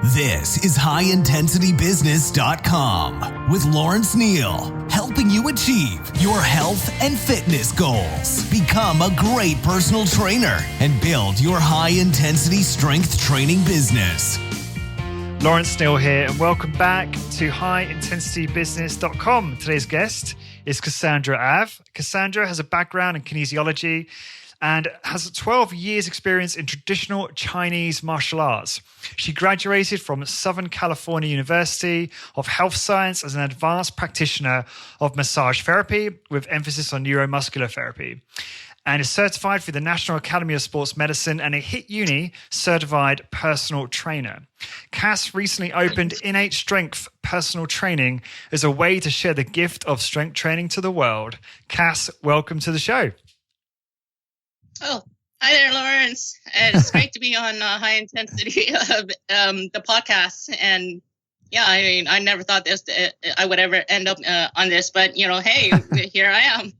This is HighIntensityBusiness.com with Lawrence Neal, helping you achieve your health and fitness goals. Become a great personal trainer and build your high-intensity strength training business. Lawrence Neal here, and welcome back to HighIntensityBusiness.com. Today's guest is Cassandra Av. Cassandra has a background in kinesiology and has 12 years experience in traditional Chinese martial arts. She graduated from Southern California University of Health Science as an advanced practitioner of massage therapy with emphasis on neuromuscular therapy, and is certified through the National Academy of Sports Medicine and a HIT Uni certified personal trainer. Cass recently opened Innate Strength Personal Training as a way to share the gift of strength training to the world. Cass, welcome to the show. Oh, hi there, Lawrence. It's great to be on High Intensity, the podcast. And yeah, I mean, I never thought I would ever end up on this, but hey, here I am.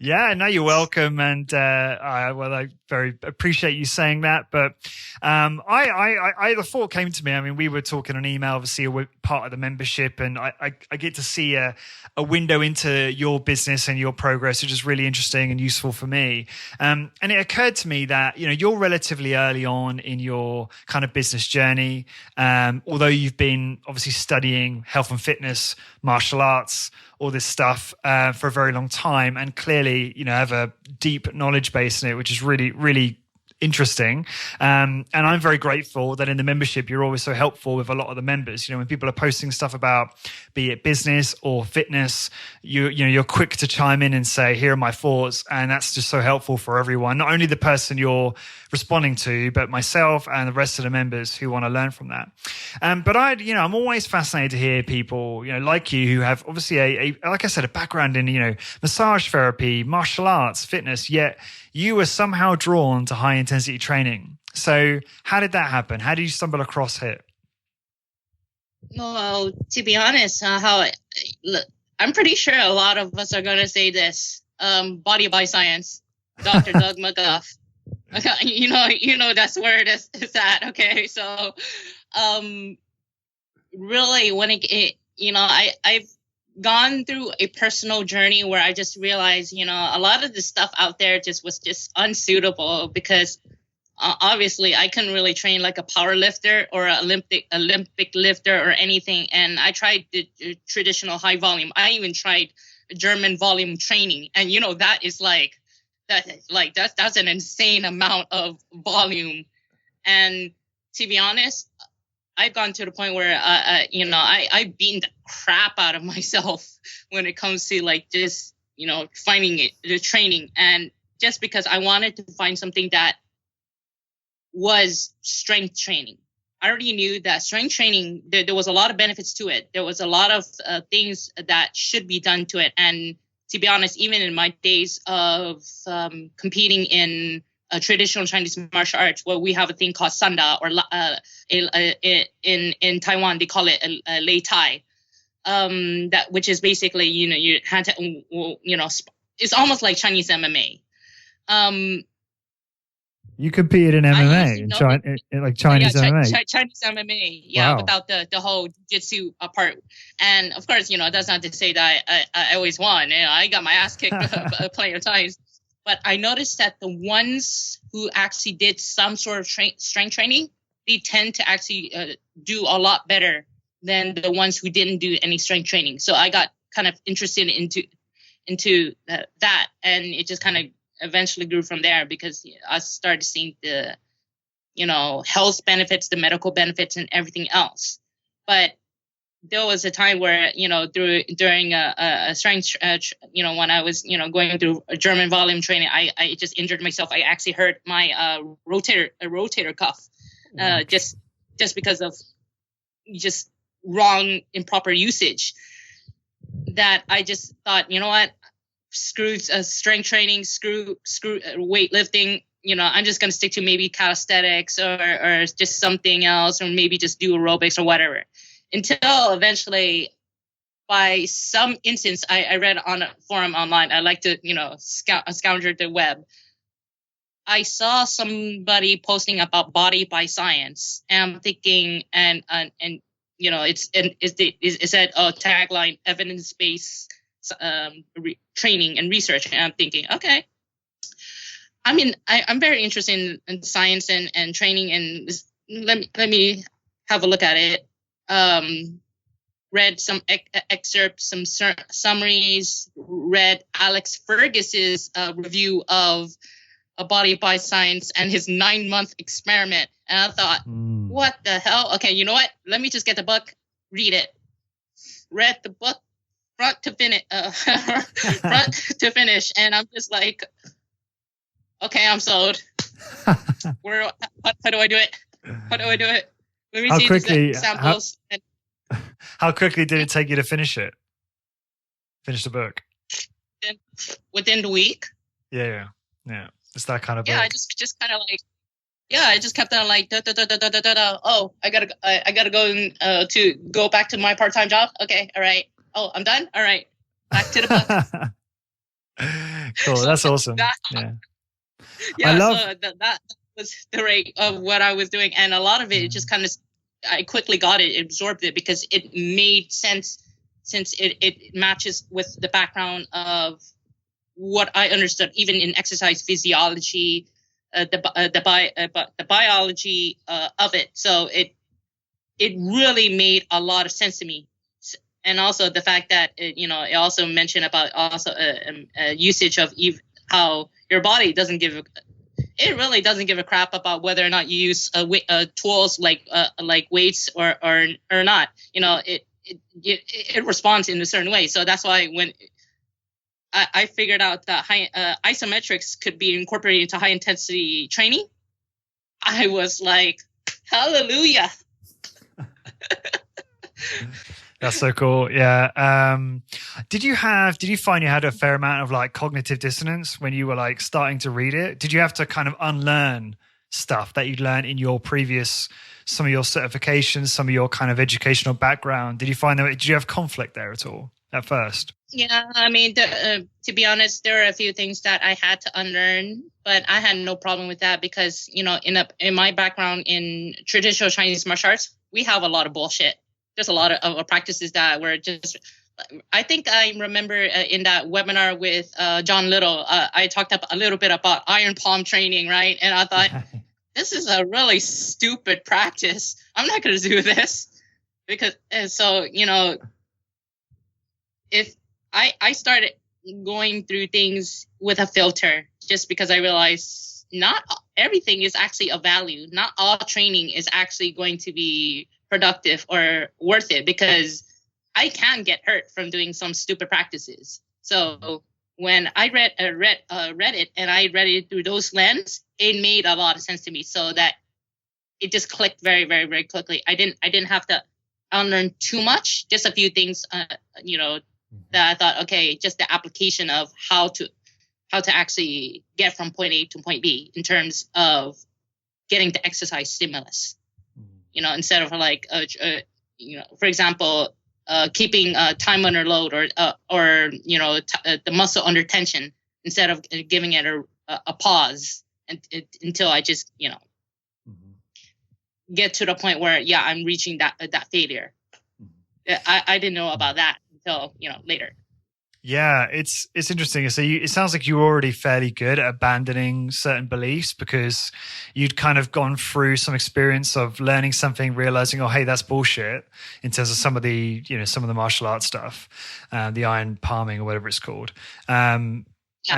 Yeah, no, you're welcome, and I very appreciate you saying that. But the thought came to me. I mean, we were talking on email. Obviously, we're part of the membership, and I get to see a window into your business and your progress, which is really interesting and useful for me. And it occurred to me that you're relatively early on in your kind of business journey, although you've been obviously studying health and fitness, martial arts, all this stuff for a very long time, and clearly, have a deep knowledge base in it, which is really, really interesting. And I'm very grateful that in the membership, you're always so helpful with a lot of the members. When people are posting stuff about, be it business or fitness, you're quick to chime in and say, here are my thoughts. And that's just so helpful for everyone, not only the person you're responding to, but myself and the rest of the members who want to learn from that. But I'm always fascinated to hear people, like you, who have obviously like I said, a background in, massage therapy, martial arts, fitness, yet you were somehow drawn to high intensity training. So how did that happen? How did you stumble across it? Well, to be honest, I'm pretty sure a lot of us are going to say this. Body by Science, Dr. Doug McGuff. That's where it is at. Okay. So, really when I've gone through a personal journey where I just realized, a lot of the stuff out there was unsuitable because obviously I couldn't really train like a power lifter or an Olympic lifter or anything. And I tried the traditional high volume. I even tried German volume training. And, that's an insane amount of volume. And to be honest, I've gone to the point where, I've beaten the crap out of myself when it comes to finding the training. And just because I wanted to find something that was strength training. I already knew that strength training, there was a lot of benefits to it. There was a lot of things that should be done to it. And to be honest, even in my days of competing in traditional Chinese martial arts, where we have a thing called sanda, or in Taiwan they call it a lei tai, which is basically you had to it's almost like Chinese MMA. You competed in MMA, like Chinese MMA. Chinese MMA, yeah, wow. Without the whole jiu-jitsu part. And of course, that's not to say that I always won. I got my ass kicked plenty of times. But I noticed that the ones who actually did some sort of strength training, they tend to actually do a lot better than the ones who didn't do any strength training. So I got kind of interested into that, and it just kind of eventually grew from there because I started seeing the, health benefits, the medical benefits, and everything else. But there was a time where, during a strength, when I was, going through a German volume training, I just injured myself. I actually hurt my rotator cuff, just because of just wrong, improper usage. That I just thought, what, screw strength training, screw weightlifting. I'm just going to stick to maybe calisthenics or just something else, or maybe just do aerobics or whatever. Until eventually, by some instance, I read on a forum online. I like to, scourge the web. I saw somebody posting about body by science, and I'm thinking, and you know, it said tagline evidence based training and research, and I'm thinking, okay. I mean, I'm very interested in science and training, and let me have a look at it. Read some excerpts, some summaries. Read Alex Fergus's review of A Body by Science and his 9-month experiment, and I thought, what the hell? Okay, you know what? Let me just get the book, read it. Read the book front to finish, and I'm just like, okay, I'm sold. How do I do it? How do I do it? Let me see the examples. How quickly did it take you to finish it? Finish the book? Within the week. Yeah. It's that kind of book. Yeah, I just kind of like, I just kept on like, oh, I gotta go back to my part-time job. Okay, all right. Oh, I'm done. All right, back to the book. Cool, that's awesome. Yeah, so that was the rate of what I was doing, and a lot of it just kind of, I quickly got it, absorbed it, because it made sense since it matches with the background of what I understood, even in exercise physiology, the biology of it. So it really made a lot of sense to me. And also the fact that it also mentioned about also usage of how your body doesn't give really doesn't give a crap about whether or not you use tools like weights or not. It responds in a certain way. So that's why when I figured out that high isometrics could be incorporated into high intensity training, I was like, hallelujah. That's so cool. Yeah. Did you find you had a fair amount of like cognitive dissonance when you were like starting to read it? Did you have to kind of unlearn stuff that you'd learned in your previous, some of your certifications, some of your kind of educational background? Did you have conflict there at all at first? Yeah, I mean, to be honest, there are a few things that I had to unlearn, but I had no problem with that because, in my background in traditional Chinese martial arts, we have a lot of bullshit. There's a lot of practices that were just, I think I remember in that webinar with John Little, I talked a little bit about iron palm training, right? And I thought, this is a really stupid practice. I'm not going to do this. Because, if I started going through things with a filter, just because I realized not everything is actually of value. Not all training is actually going to be productive or worth it, because I can get hurt from doing some stupid practices. So when I read it and I read it through those lens, it made a lot of sense to me. So that it just clicked very, very, very quickly. I didn't have to unlearn too much. Just a few things, that I thought, okay, just the application of how to actually get from point A to point B in terms of getting the exercise stimulus. Instead of like, for example, keeping time under load or the muscle under tension, instead of giving it a pause until I just, get to the point where, I'm reaching that failure. I didn't know about that until, later. Yeah, it's interesting. So it sounds like you were already fairly good at abandoning certain beliefs because you'd kind of gone through some experience of learning something, realizing, oh, hey, that's bullshit, in terms of some of the martial arts stuff, the iron palming or whatever it's called. And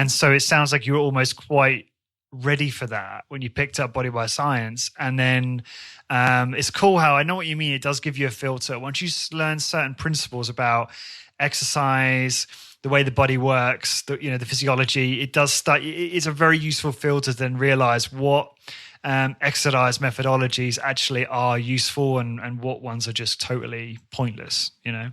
so it sounds like you were almost quite ready for that when you picked up Body by Science. And then it's cool how, I know what you mean, it does give you a filter. Once you learn certain principles about exercise, the way the body works, the physiology, it does start. It's a very useful filter to then realize what exercise methodologies actually are useful and what ones are just totally pointless. Yeah,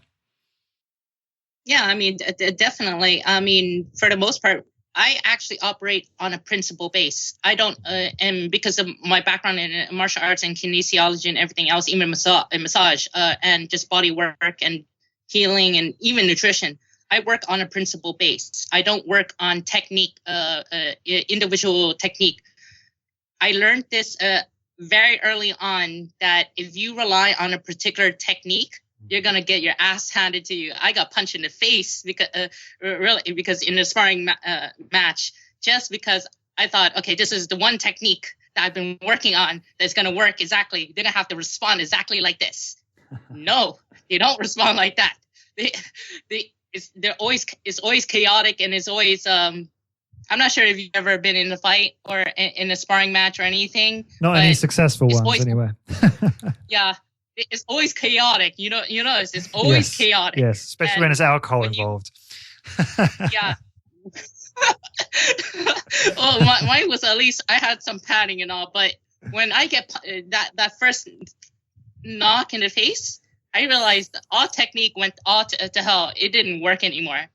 I mean, definitely. I mean, for the most part, I actually operate on a principle base. I don't, and because of my background in martial arts and kinesiology and everything else, even massage and just body work and healing and even nutrition, I work on a principle base. I don't work on technique, individual technique. I learned this very early on, that if you rely on a particular technique, you're gonna get your ass handed to you. I got punched in the face because in the sparring match, just because I thought, okay, this is the one technique that I've been working on that's gonna work exactly. They're gonna have to respond exactly like this. No, they don't respond like that. It's always chaotic, and it's always I'm not sure if you've ever been in a fight or in a sparring match or anything. Not any successful ones, anyway. Yeah, it's always chaotic. You know, it's always chaotic. Yes, especially when there's alcohol involved. Yeah. Well, mine was, at least I had some padding and all, but when I get that first knock in the face, I realized all technique went all to hell. It didn't work anymore.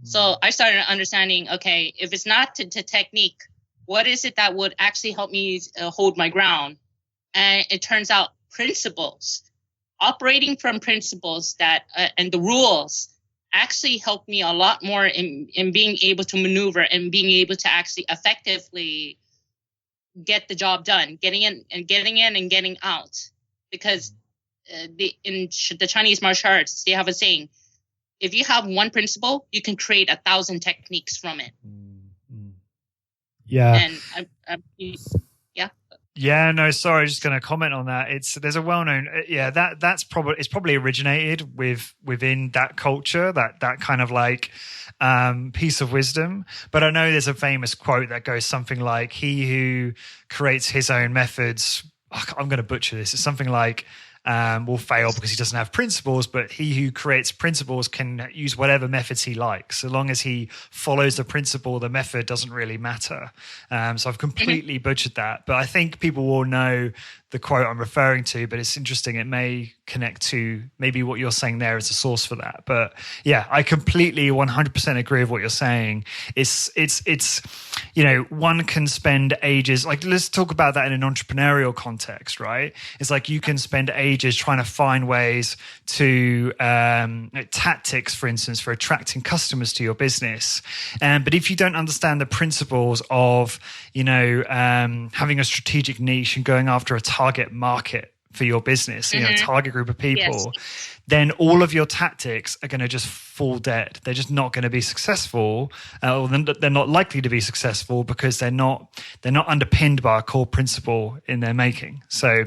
So I started understanding, okay, if it's not to technique, what is it that would actually help me hold my ground? And it turns out principles, operating from principles that and the rules actually helped me a lot more in being able to maneuver and being able to actually effectively get the job done, getting in and getting out. Because in the Chinese martial arts, they have a saying, if you have one principle, you can create 1,000 techniques from it. Yeah. And Yeah, no, sorry, just going to comment on that. There's a well-known, it's probably originated within that culture, that kind of like piece of wisdom. But I know there's a famous quote that goes something like, "He who creates his own methods," I'm going to butcher this. It's something like, will fail because he doesn't have principles, but he who creates principles can use whatever methods he likes. So long as he follows the principle, the method doesn't really matter. So I've completely butchered that, but I think people will know the quote I'm referring to, but it's interesting. It may connect to maybe what you're saying there as a source for that. But yeah, I completely 100% agree with what you're saying. It's one can spend ages, like, let's talk about that in an entrepreneurial context, right? It's like you can spend ages trying to find ways to tactics, for instance, for attracting customers to your business. But if you don't understand the principles of, having a strategic niche and going after a target market for your business, target group of people, then all of your tactics are going to just fall dead. They're just not going to be successful, or they're not likely to be successful because they're not underpinned by a core principle in their making. So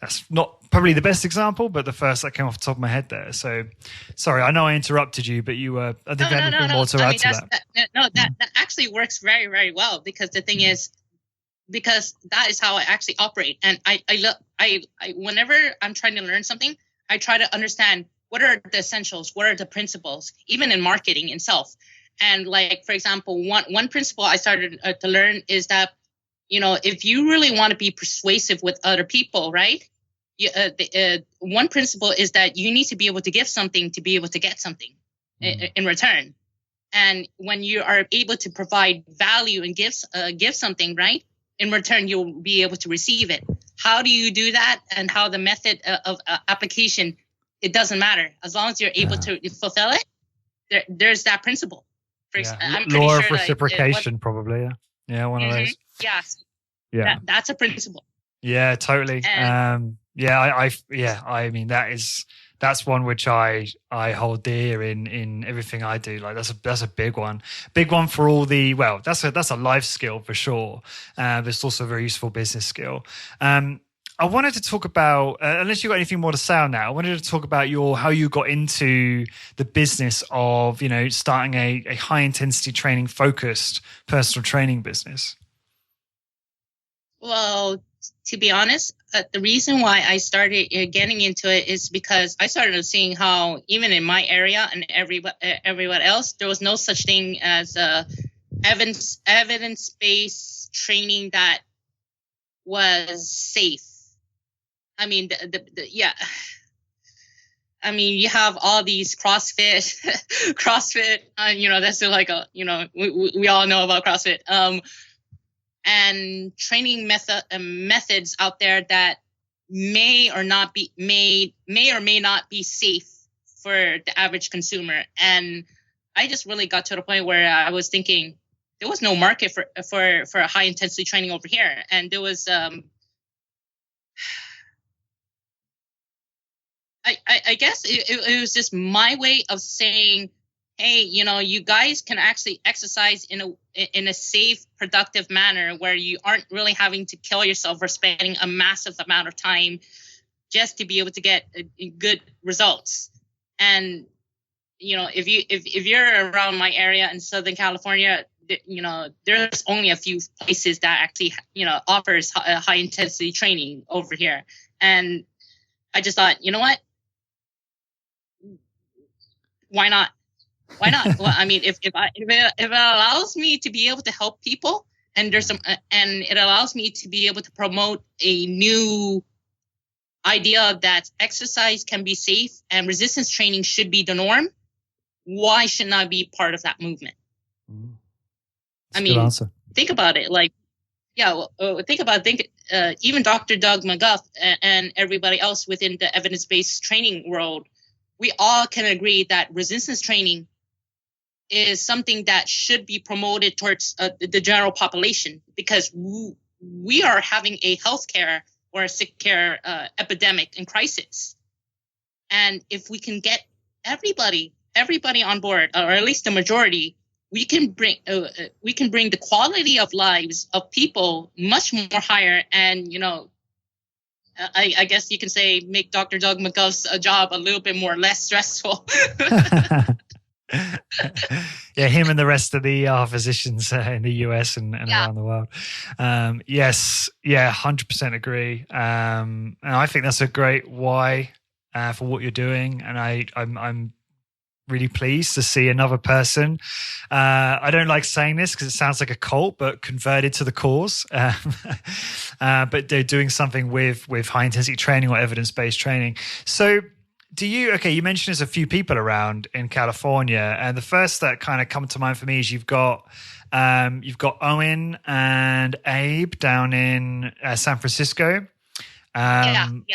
that's not probably the best example, but the first that came off the top of my head there. So sorry, I know I interrupted you, but you were, I think you had anything more to add to that. That actually works very, very well, because the thing is, because that is how I actually operate. And I whenever I'm trying to learn something, I try to understand what are the essentials, what are the principles, even in marketing itself. And like, for example, one principle I started to learn is that, if you really want to be persuasive with other people, right? One principle is that you need to be able to give something to be able to get something in return. And when you are able to provide value and give something, right? In return, you'll be able to receive it. How do you do that, and how the method of application, it doesn't matter. As long as you're able to fulfill it, there's that principle. Law of reciprocation, probably. Yeah, one of those. Yes. Yeah. That's a principle. Yeah, totally. I mean, that's one which I hold dear in everything I do. Like that's a big one for all the, that's a life skill for sure. But it's also a very useful business skill. I wanted to talk about, unless you got anything more to say on that, I wanted to talk about how you got into the business of, starting a high intensity training focused personal training business. Well, to be honest, the reason why I started getting into it is because I started seeing how even in my area and everyone else, there was no such thing as evidence-based training that was safe. I mean, I mean, you have all these CrossFit, that's like we all know about CrossFit. And training methods out there that may or may not be safe for the average consumer. And I just really got to the point where I was thinking, no market for high intensity training over here, and there was I guess it was just my way of saying, hey, you guys can actually exercise in a safe, productive manner where you aren't really having to kill yourself or spending a massive amount of time just to be able to get good results. And if you're around my area in Southern California, there's only a few places that actually offers high intensity training over here. And I just thought, you know what? Why not? Why not? Well, I mean, if it allows me to be able to help people, and and it allows me to be able to promote a new idea that exercise can be safe and resistance training should be the norm, why shouldn't I be part of that movement? I mean, think about it. Like, even Dr. Doug McGuff and everybody else within the evidence-based training world, we all can agree that resistance training is something that should be promoted towards the general population, because we are having a healthcare or a sick care epidemic and crisis. And if we can get everybody on board, or at least the majority, we can bring the quality of lives of people much more higher, and I guess you can say make Dr. Doug McGuff's job a little bit more less stressful. Yeah, him and the rest of the physicians in the US and around the world. Yes, 100% agree. And I think that's a great why for what you're doing. And I'm really pleased to see another person. I don't like saying this because it sounds like a cult, but converted to the cause. But they're doing something with high intensity training or evidence-based training. So you mentioned there's a few people around in California, and the first that kind of come to mind for me is you've got Owen and Abe down in San Francisco,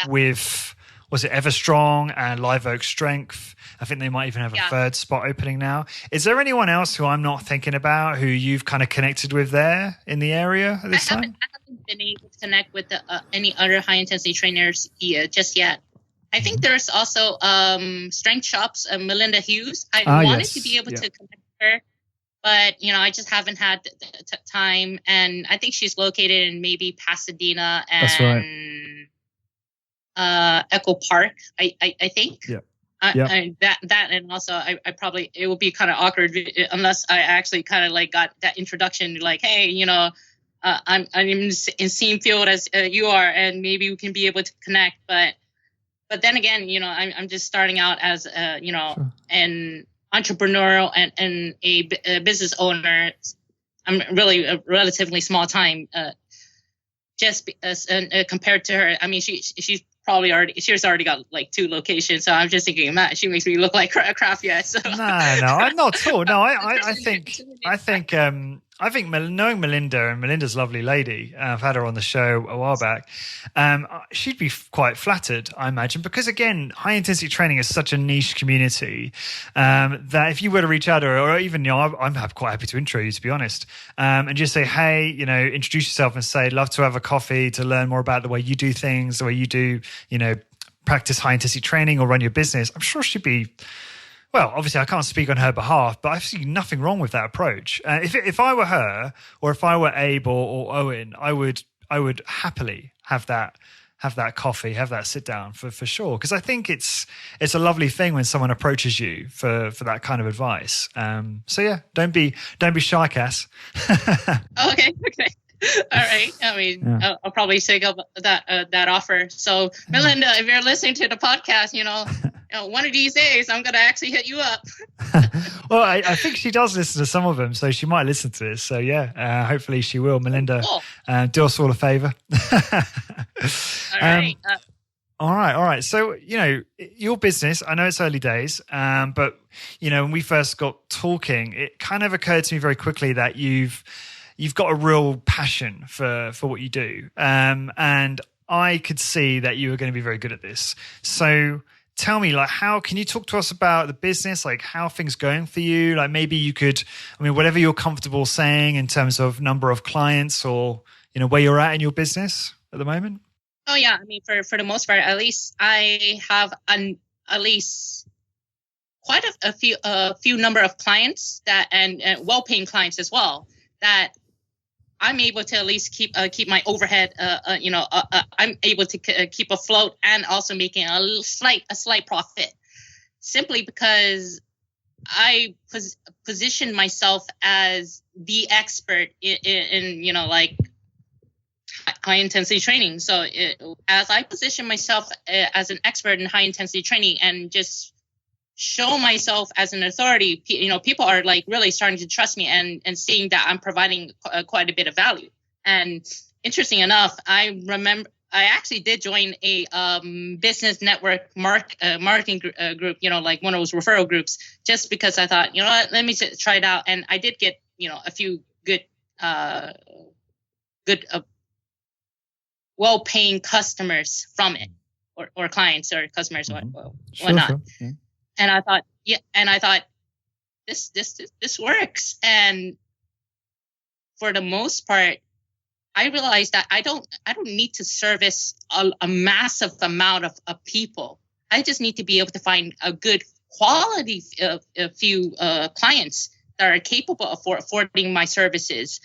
with, was it Everstrong and Live Oak Strength? I think they might even have a third spot opening now. Is there anyone else who I'm not thinking about who you've kind of connected with there in the area at this time? I haven't been able to connect with any other high intensity trainers just yet. I think there's also Strength Shops, Melinda Hughes. I wanted to be able to connect with her, but I just haven't had the time. And I think she's located in maybe Pasadena and Echo Park. I think. Yeah. That and also I probably, it would be kind of awkward unless I actually kind of like got that introduction, like, hey, I'm in the same field as you are, and maybe we can be able to connect, But then again, I'm just starting out as sure, an entrepreneurial and a business owner. I'm really a relatively small time, just compared to her. I mean, she's already got like 2 locations. So I'm just thinking, man, she makes me look like crap. Yeah. So. No, I'm not at all. No, I think knowing Melinda, and Melinda's a lovely lady, I've had her on the show a while back, she'd be quite flattered, I imagine, because again, high intensity training is such a niche community that if you were to reach out to her, or even, I'm quite happy to intro you, to be honest, and just say, hey, introduce yourself and say, love to have a coffee to learn more about the way you do things, the way you do, practice high intensity training or run your business. I'm sure she'd be, well, obviously I can't speak on her behalf, but I see nothing wrong with that approach. If I were her, or if I were Abe or Owen, I would happily have that coffee, have that sit down for sure. Because I think it's a lovely thing when someone approaches you for that kind of advice. So yeah, don't be shy, Cass. Okay. All right. I mean, I'll probably take up that offer. So, Melinda, if you're listening to the podcast, one of these days I'm gonna actually hit you up. Well, I think she does listen to some of them, so she might listen to this. So yeah, hopefully she will. Melinda, cool. Do us all a favor. All right. So, your business, I know it's early days, but when we first got talking, it kind of occurred to me very quickly that you've got a real passion for what you do. And I could see that you were going to be very good at this. So tell me, like, how can you talk to us about the business, like how are things going for you? Like maybe you could, I mean, whatever you're comfortable saying in terms of number of clients or, you know, where you're at in your business at the moment. Oh yeah, I mean, for the most part, at least I have at least quite a few number of clients that and well-paying clients as well that I'm able to at least keep my overhead. I'm able to keep afloat and also making a slight profit, simply because I position myself as the expert in you know, like high intensity training. So as I position myself as an expert in high intensity training and just show myself as an authority, you know, people are like really starting to trust me and seeing that I'm providing quite a bit of value. And interesting enough, I remember I actually did join a business network marketing group, you know, like one of those referral groups, just because I thought, you know what, let me try it out. And I did get, you know, a few good well-paying customers from it, or clients or customers or whatnot. Sure. Yeah. And I thought, this works. And for the most part, I realized that I don't need to service a massive amount of people. I just need to be able to find a good quality a few clients that are capable of affording my services,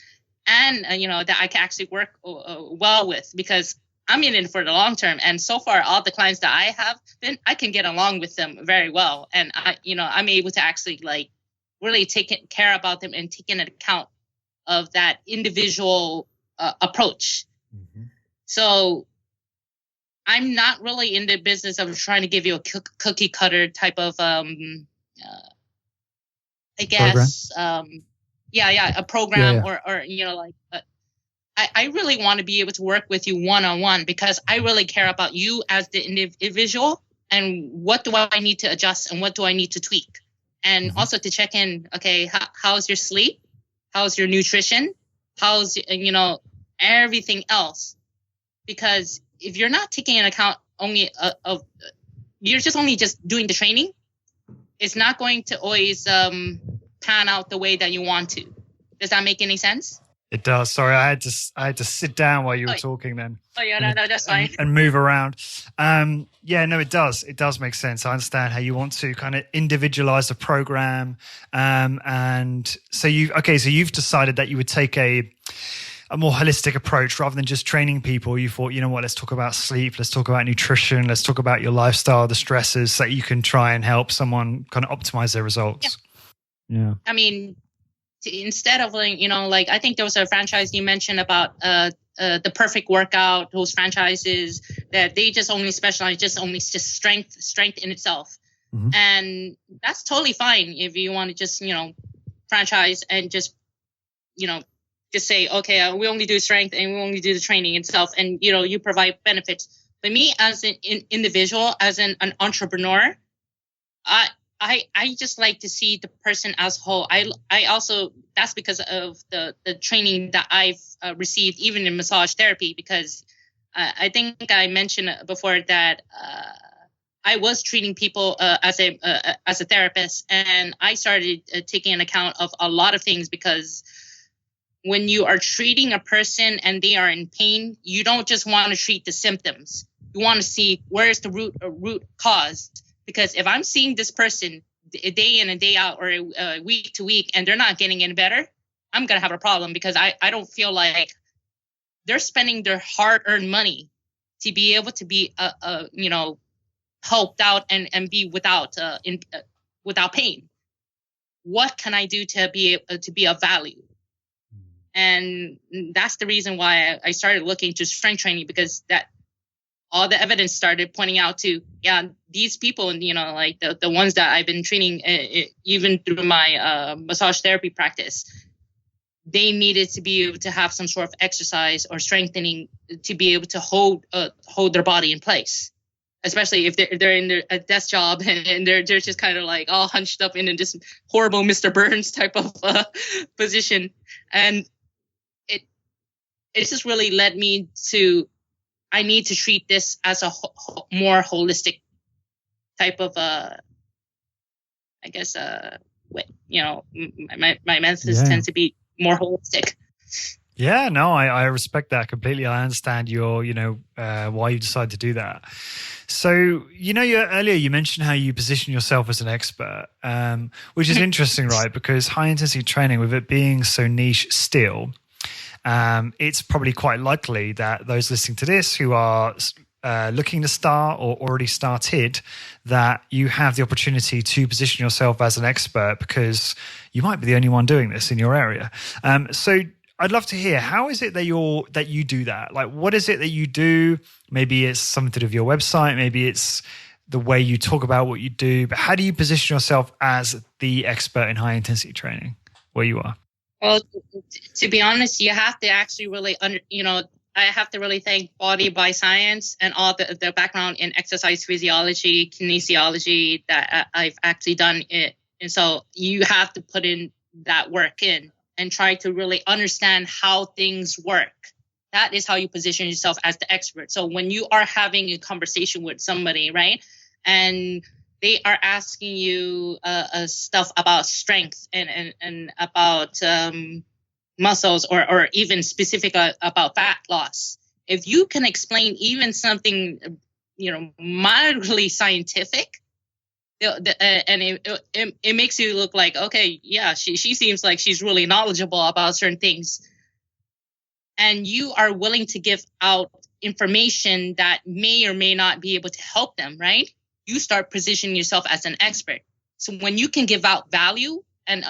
and you know, that I can actually work well with, because I'm in it for the long term. And so far, all the clients that I have been, I can get along with them very well. And I'm able to actually like really take care about them and take into account of that individual approach. Mm-hmm. So I'm not really in the business of trying to give you a cookie cutter type of, I guess, program? A program. Or you know, like, I really want to be able to work with you one-on-one, because I really care about you as the individual and what do I need to adjust and what do I need to tweak. And mm-hmm. also to check in, okay, how's your sleep? How's your nutrition? How's, you know, everything else? Because if you're not taking into account only you're just only doing the training, it's not going to always pan out the way that you want to. Does that make any sense? It does. Sorry, I had to sit down while you were talking then. Oh yeah, no, that's fine. And move around. Yeah, no, it does. It does make sense. I understand how you want to kind of individualize the program. And so you've decided that you would take a more holistic approach rather than just training people. You thought, you know what, let's talk about sleep, let's talk about nutrition, let's talk about your lifestyle, the stresses, so that you can try and help someone kind of optimize their results. Yeah. I mean, instead of like, you know, like I think there was a franchise you mentioned about the perfect workout, those franchises that they just only specialize just strength in itself. Mm-hmm. And that's totally fine if you want to just, you know, franchise and just, you know, just say, okay, we only do strength and we only do the training itself, and you know, you provide benefits. But me as an individual, as an entrepreneur, I just like to see the person as a whole. I also, that's because of the training that I've received even in massage therapy, because I think I mentioned before that I was treating people as a therapist, and I started taking an account of a lot of things, because when you are treating a person and they are in pain, you don't just want to treat the symptoms. You want to see where is the root cause. Because if I'm seeing this person day in and day out, or week to week, and they're not getting any better, I'm going to have a problem, because I don't feel like they're spending their hard-earned money to be able to be, you know, helped out and be without pain. What can I do to be of value? And that's the reason why I started looking to strength training, because that all the evidence started pointing out to, these people, you know, like the ones that I've been training, even through my massage therapy practice, they needed to be able to have some sort of exercise or strengthening to be able to hold their body in place, especially if they're in their desk job and they're just kind of like all hunched up in this horrible Mr. Burns type of position. And it just really led me to, I need to treat this as a more holistic type of I guess my methods tend to be more holistic. Yeah, no, I respect that completely. I understand your, why you decided to do that. So, earlier you mentioned how you position yourself as an expert, which is interesting, right? Because high intensity training, with it being so niche still, it's probably quite likely that those listening to this who are looking to start or already started, that you have the opportunity to position yourself as an expert because you might be the only one doing this in your area. So I'd love to hear, how is it that you do that? Like, what is it that you do? Maybe it's something to do with your website. Maybe it's the way you talk about what you do. But how do you position yourself as the expert in high intensity training where you are? Well, to be honest, you have to actually really, I have to really thank Body by Science and all the background in exercise physiology, kinesiology that I've actually done it. And so you have to put in that work in and try to really understand how things work. That is how you position yourself as the expert. So when you are having a conversation with somebody, right, and they are asking you stuff about strength and about muscles or even specific about fat loss, if you can explain even something, mildly scientific, and it makes you look like, okay, yeah, she seems like she's really knowledgeable about certain things, and you are willing to give out information that may or may not be able to help them, right? You start positioning yourself as an expert. So when you can give out value, and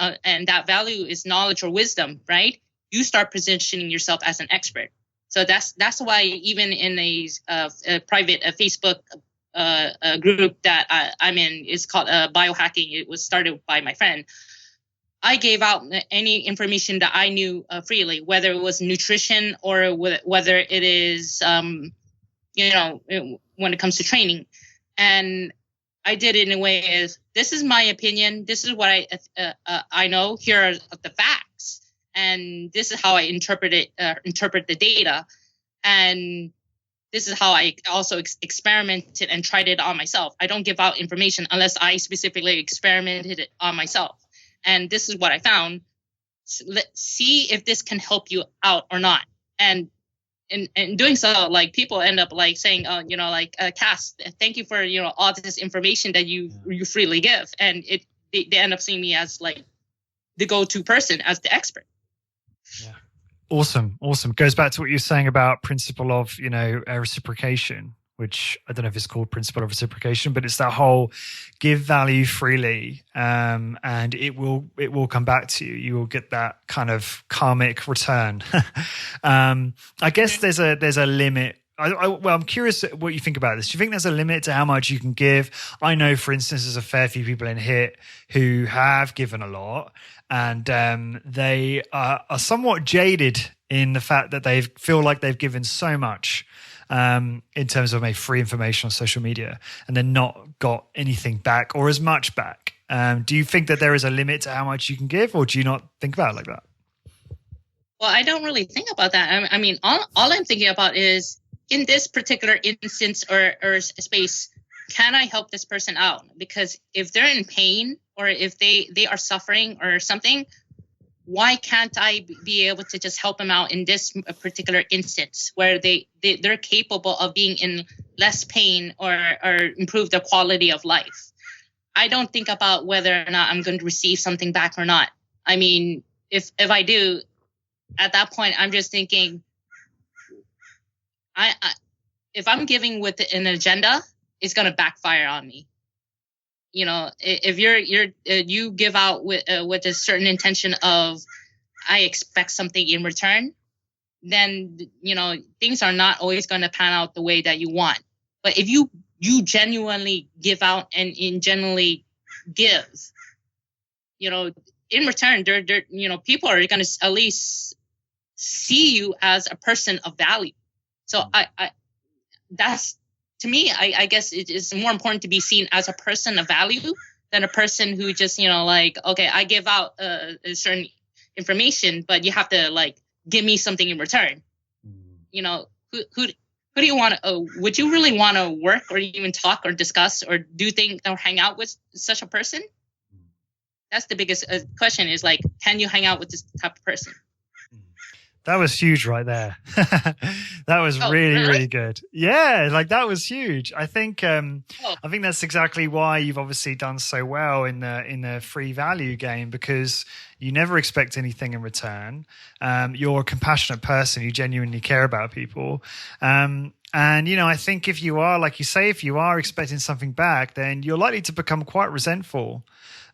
that value is knowledge or wisdom, right? You start positioning yourself as an expert. So that's why even in a private Facebook group that I'm in, is called biohacking. It was started by my friend. I gave out any information that I knew freely, whether it was nutrition or whether it is, when it comes to training. And I did it in a way as, this is my opinion. This is what I know. Here are the facts. And this is how I interpret the data. And this is how I also experimented and tried it on myself. I don't give out information unless I specifically experimented it on myself. And this is what I found. Let's see if this can help you out or not. And in doing so, like, people end up like saying, Cass, thank you for, all this information that you freely give. And they end up seeing me as like the go-to person, as the expert. Yeah. Awesome. Goes back to what you're saying about principle of, reciprocation, which I don't know if it's called principle of reciprocation, but it's that whole give value freely, and it will come back to you. You will get that kind of karmic return. I guess there's a limit. I'm curious what you think about this. Do you think there's a limit to how much you can give? I know, for instance, there's a fair few people in HIIT who have given a lot, and they are somewhat jaded in the fact that they feel like they've given so much in terms of maybe free information on social media, and then not got anything back or as much back. Do you think that there is a limit to how much you can give, or do you not think about it like that? Well, I don't really think about that. I mean, all I'm thinking about is, in this particular instance or space, can I help this person out? Because if they're in pain or if they are suffering or something, why can't I be able to just help them out in this particular instance where they're capable of being in less pain or improve their quality of life? I don't think about whether or not I'm going to receive something back or not. I mean, if I do, at that point, I'm just thinking, if I'm giving with an agenda, it's going to backfire on me. If you give out with a certain intention of, I expect something in return, then things are not always going to pan out the way that you want. But if you genuinely give out and genuinely give, in return, people are going to at least see you as a person of value. So that's, to me, I guess it is more important to be seen as a person of value than a person who just, okay, I give out a certain information, but you have to give me something in return. Who who do you want to, would you really want to work or even talk or discuss or do things or hang out with such a person? That's the biggest question is like, can you hang out with this type of person? That was huge right there. That was really good. Yeah, like that was huge. I think that's exactly why you've obviously done so well in the free value game, because you never expect anything in return. You're a compassionate person. You genuinely care about people. And, I think if you are, like you say, if you are expecting something back, then you're likely to become quite resentful.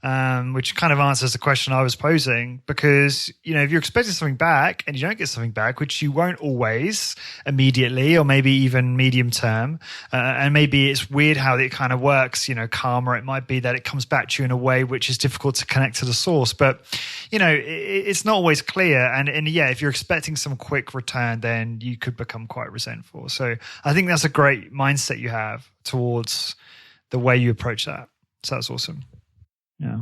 Which kind of answers the question I was posing, because, if you're expecting something back and you don't get something back, which you won't always immediately or maybe even medium term, and maybe it's weird how it kind of works, karma, it might be that it comes back to you in a way which is difficult to connect to the source, but, it's not always clear. And yeah, if you're expecting some quick return, then you could become quite resentful. So I think that's a great mindset you have towards the way you approach that. So that's awesome. Yeah.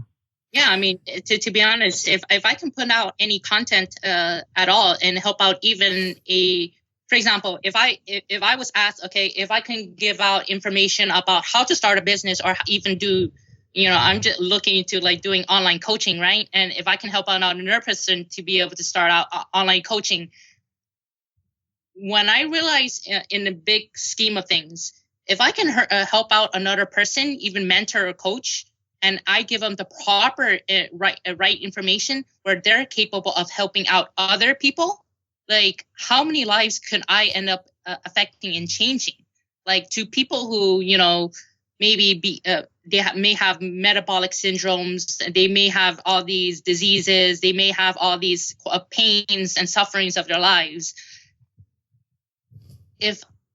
I mean, to be honest, if I can put out any content at all and help out even for example, if I was asked, okay, if I can give out information about how to start a business or even do, I'm just looking into like doing online coaching, right? And if I can help out another person to be able to start out online coaching, when I realize in the big scheme of things, if I can help out another person, even mentor or coach, and I give them the proper right information where they're capable of helping out other people, like how many lives could I end up affecting and changing? Like to people who, maybe may have metabolic syndromes, they may have all these diseases, they may have all these pains and sufferings of their lives.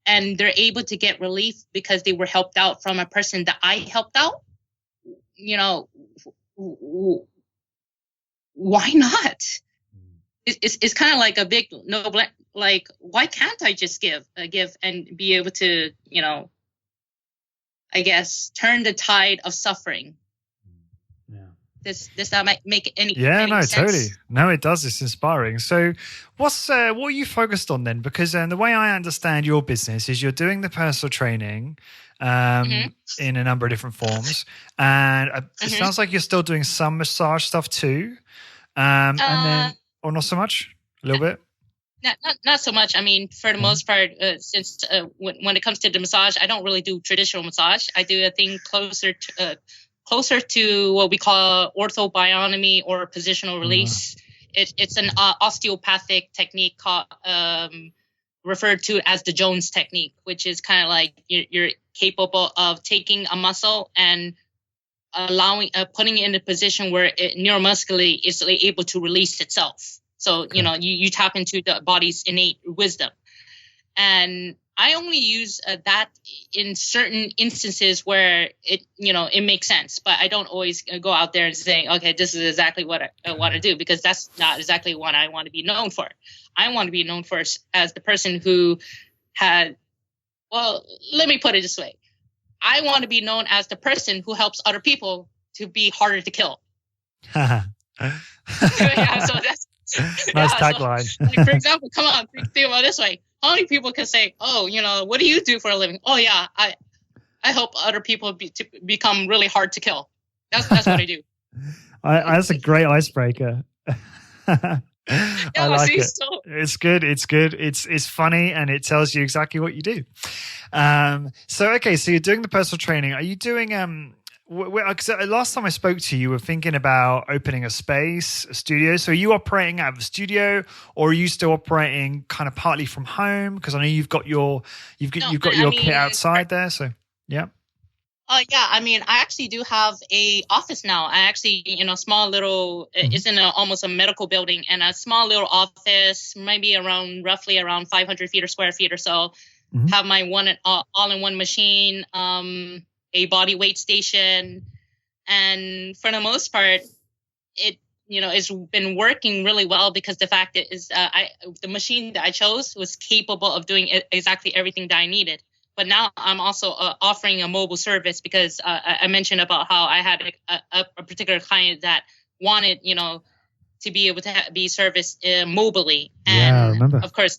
And they're able to get relief because they were helped out from a person that I helped out. Why not? It's kind of like a big no, like why can't I just give and be able to, I guess turn the tide of suffering. Yeah. Does that make any sense? Totally. No, it does. It's inspiring. So what are you focused on then? Because the way I understand your business is you're doing the personal training in a number of different forms. And it sounds like you're still doing some massage stuff too. And then, or not so much? A little bit? Not so much. I mean, for the most part, since when it comes to the massage, I don't really do traditional massage. I do a thing closer to what we call orthobionomy or positional release. It's an osteopathic technique called, referred to as the Jones technique, which is kind of like you're capable of taking a muscle and putting it in a position where it neuromuscularly is able to release itself. So, you tap into the body's innate wisdom. And I only use that in certain instances where it makes sense, but I don't always go out there and say, okay, this is exactly what I want to do, because that's not exactly what I want to be known for. I want to be known for as the person who let me put it this way. I want to be known as the person who helps other people to be harder to kill. Yeah, so that's nice tagline. So, like, for example, come on, think about it this way. How many people can say, oh, what do you do for a living? Oh, yeah, I help other people to become really hard to kill. That's what I do. That's a great icebreaker. I like it. So. It's good. It's funny, and it tells you exactly what you do. So you're doing the personal training. Are you doing last time I spoke to you, you were thinking about opening a space, a studio. So are you operating out of a studio, or are you still operating kind of partly from home? Because I know you've got your kit outside there. So yeah. Yeah, I mean, I actually do have a office now. I actually, small little, it's in almost a medical building, and a small little office, maybe roughly around 500 feet or square feet or so. Have my all-in-one machine, a body weight station, and for the most part, it's been working really well, because the fact is, the machine that I chose was capable of doing exactly everything that I needed. But now I'm also offering a mobile service, because I mentioned about how I had a particular client that wanted, to be able to be serviced mobilely. And I remember. Of course,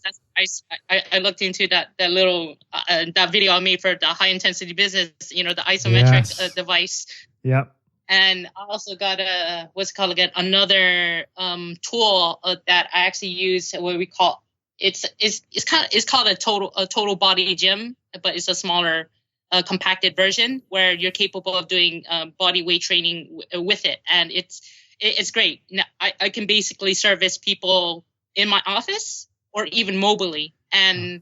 I looked into that little that video I made for the high intensity business, the isometric device. Yep. And I also got another tool that I actually use, where we call it's called a total body gym, but it's a smaller compacted version where you're capable of doing body weight training with it, and it's great. Now, I can basically service people in my office or even mobilely, and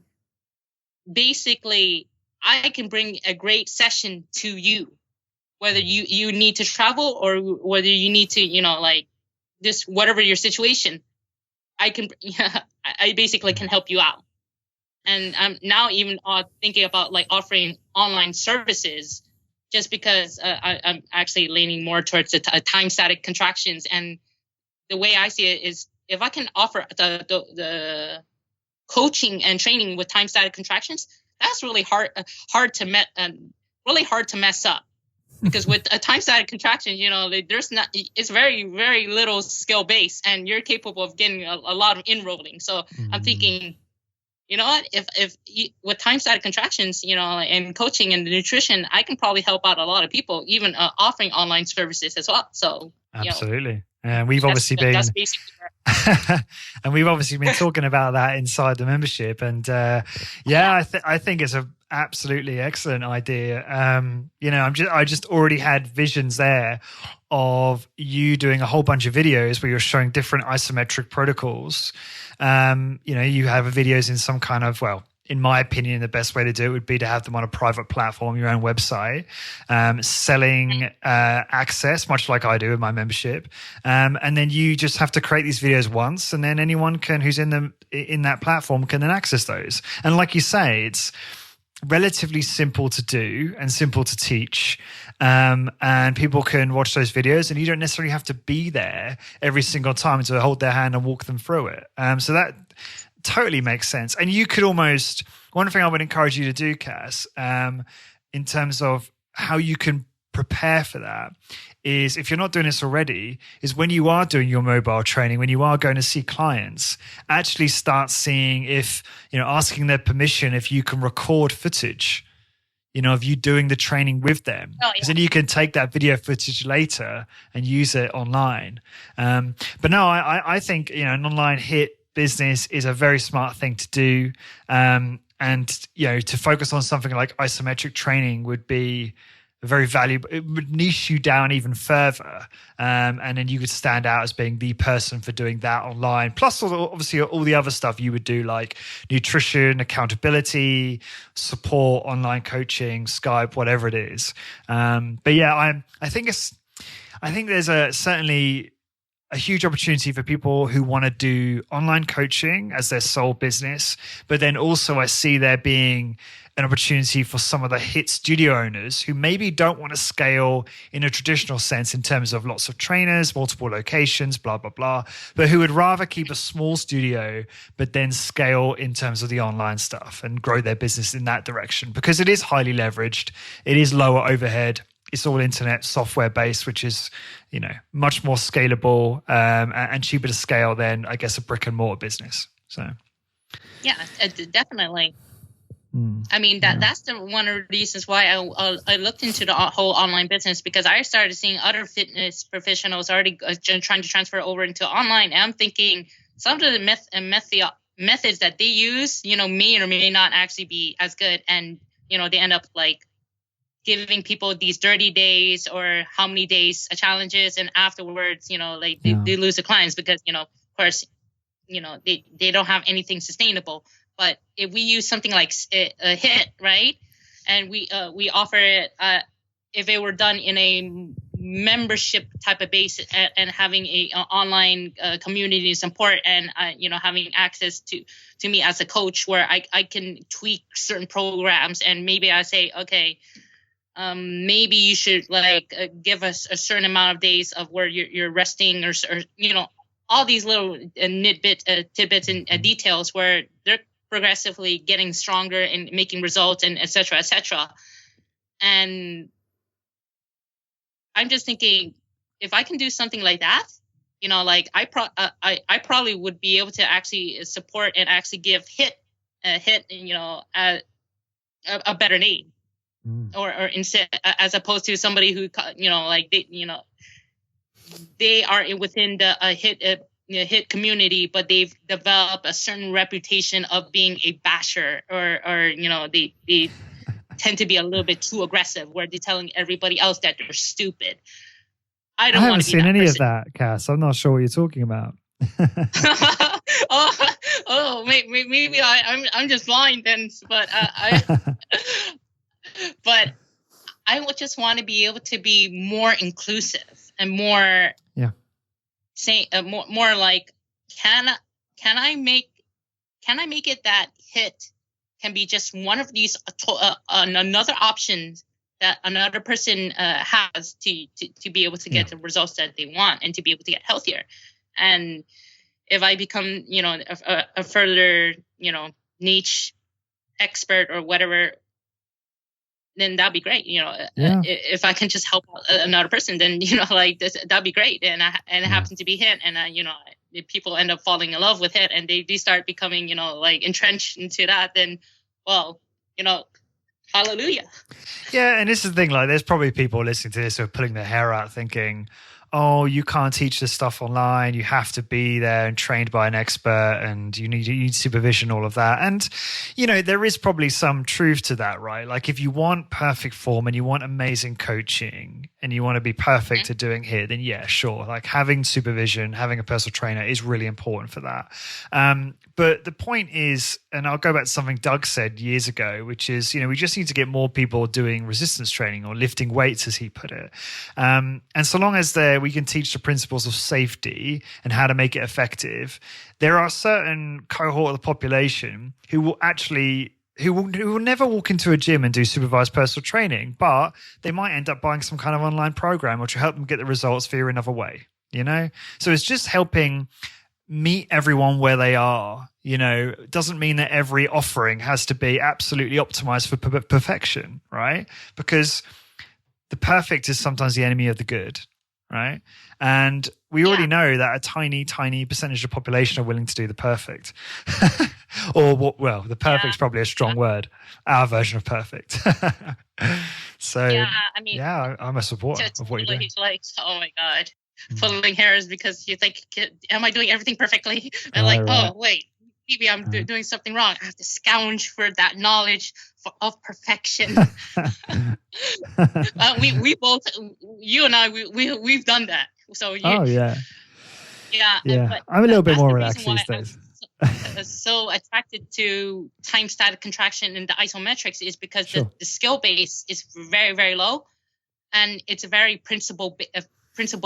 basically I can bring a great session to you, whether you need to travel or whether you need to, just whatever your situation. I basically can help you out. And I'm now even thinking about offering online services, just because I'm actually leaning more towards the time static contractions. And the way I see it is, if I can offer the coaching and training with time static contractions, that's really hard to mess up. Because with a time static contraction, it's very, very little skill base, and you're capable of getting a lot of enrolling. So I'm thinking, you know what, if with time static contractions, and coaching and nutrition, I can probably help out a lot of people, even offering online services as well. So absolutely. And we've obviously been and we've obviously been talking about that inside the membership. And I think it's a absolutely excellent idea. I just already had visions there of you doing a whole bunch of videos where you're showing different isometric protocols. You have videos in some kind of, in my opinion, the best way to do it would be to have them on a private platform, your own website, selling access, much like I do with my membership. And then you just have to create these videos once, and then anyone who's in that platform can then access those. And like you say, it's relatively simple to do and simple to teach. And people can watch those videos, and you don't necessarily have to be there every single time to hold their hand and walk them through it. So that totally makes sense. And you could almost, one thing I would encourage you to do, Cass, in terms of how you can prepare for that, is, if you're not doing this already, is when you are doing your mobile training, when you are going to see clients, actually start seeing if, asking their permission if you can record footage, of you doing the training with them. Because then you can take that video footage later and use it online. But no, I think, an online hit business is a very smart thing to do. And, to focus on something like isometric training would be very valuable. It would niche you down even further. And then you could stand out as being the person for doing that online. Plus, obviously, all the other stuff you would do, like nutrition, accountability, support, online coaching, Skype, whatever it is. But yeah, I think there's certainly a huge opportunity for people who want to do online coaching as their sole business. But then also I see there being an opportunity for some of the hit studio owners who maybe don't want to scale in a traditional sense in terms of lots of trainers, multiple locations, blah, blah, blah, but who would rather keep a small studio, but then scale in terms of the online stuff and grow their business in that direction, because it is highly leveraged. It is lower overhead. It's all internet software based, which is, much more scalable and cheaper to scale than, I guess, a brick and mortar business. So, yeah, definitely. I mean, that's one of the reasons why I looked into the whole online business, because I started seeing other fitness professionals already trying to transfer over into online. And I'm thinking some of the methods that they use, may or may not actually be as good. And, they end up giving people these 30 days or how many days challenges. And afterwards, they lose the clients because, of course, they don't have anything sustainable. But if we use something like a HIT, right, and we offer it, if it were done in a membership type of basis and having a online community support and having access to me as a coach, where I can tweak certain programs, and maybe I say, okay, maybe you should give us a certain amount of days of where you're resting, or all these little tidbits and details where they're progressively getting stronger and making results, and et cetera, et cetera. And I'm just thinking, if I can do something like that, like I probably would be able to actually support and actually give HIIT, a better name, or instead, as opposed to somebody who, like they are within the HIIT community, but they've developed a certain reputation of being a basher, or they tend to be a little bit too aggressive, where they're telling everybody else that they're stupid. I haven't seen any of that, Cass. I'm not sure what you're talking about. Maybe I'm just blind then, but but I would just want to be able to be more inclusive and more more like, can I make it that HIIT can be just one of these another option that another person has to be able to get the results that they want and to be able to get healthier. And if I become, a further, niche expert or whatever, then that'd be great. If I can just help another person, then, that'd be great. And it happens to be HIIT, and, people end up falling in love with HIIT, and they start becoming, entrenched into that, then, well, hallelujah. Yeah, and this is the thing, like, there's probably people listening to this who are pulling their hair out thinking, oh, you can't teach this stuff online. You have to be there and trained by an expert, and you need supervision, all of that. And, there is probably some truth to that, right? Like, if you want perfect form and you want amazing coaching and you want to be perfect at doing HIIT, then yeah, sure. Like, having supervision, having a personal trainer is really important for that. But the point is, and I'll go back to something Doug said years ago, which is, we just need to get more people doing resistance training or lifting weights, as he put it. And so long as we can teach the principles of safety and how to make it effective, there are certain cohort of the population who will never walk into a gym and do supervised personal training, but they might end up buying some kind of online program which will help them get the results via another way, So it's just helping meet everyone where they are. It doesn't mean that every offering has to be absolutely optimized for perfection, right? Because the perfect is sometimes the enemy of the good, right? And we already know that a tiny, tiny percentage of the population are willing to do the perfect. The perfect's probably a strong word. Our version of perfect. So, I'm a supporter of what you're doing. He's like, oh my God, pulling hairs because you think, am I doing everything perfectly? And oh, wait, maybe I'm doing something wrong. I have to scourge for that knowledge of perfection. We both, you and I, we've done that. So yeah. But I'm a little bit more relaxed these days. I'm so attracted to time static contraction and the isometrics is because the skill base is very, very low, and it's a very principle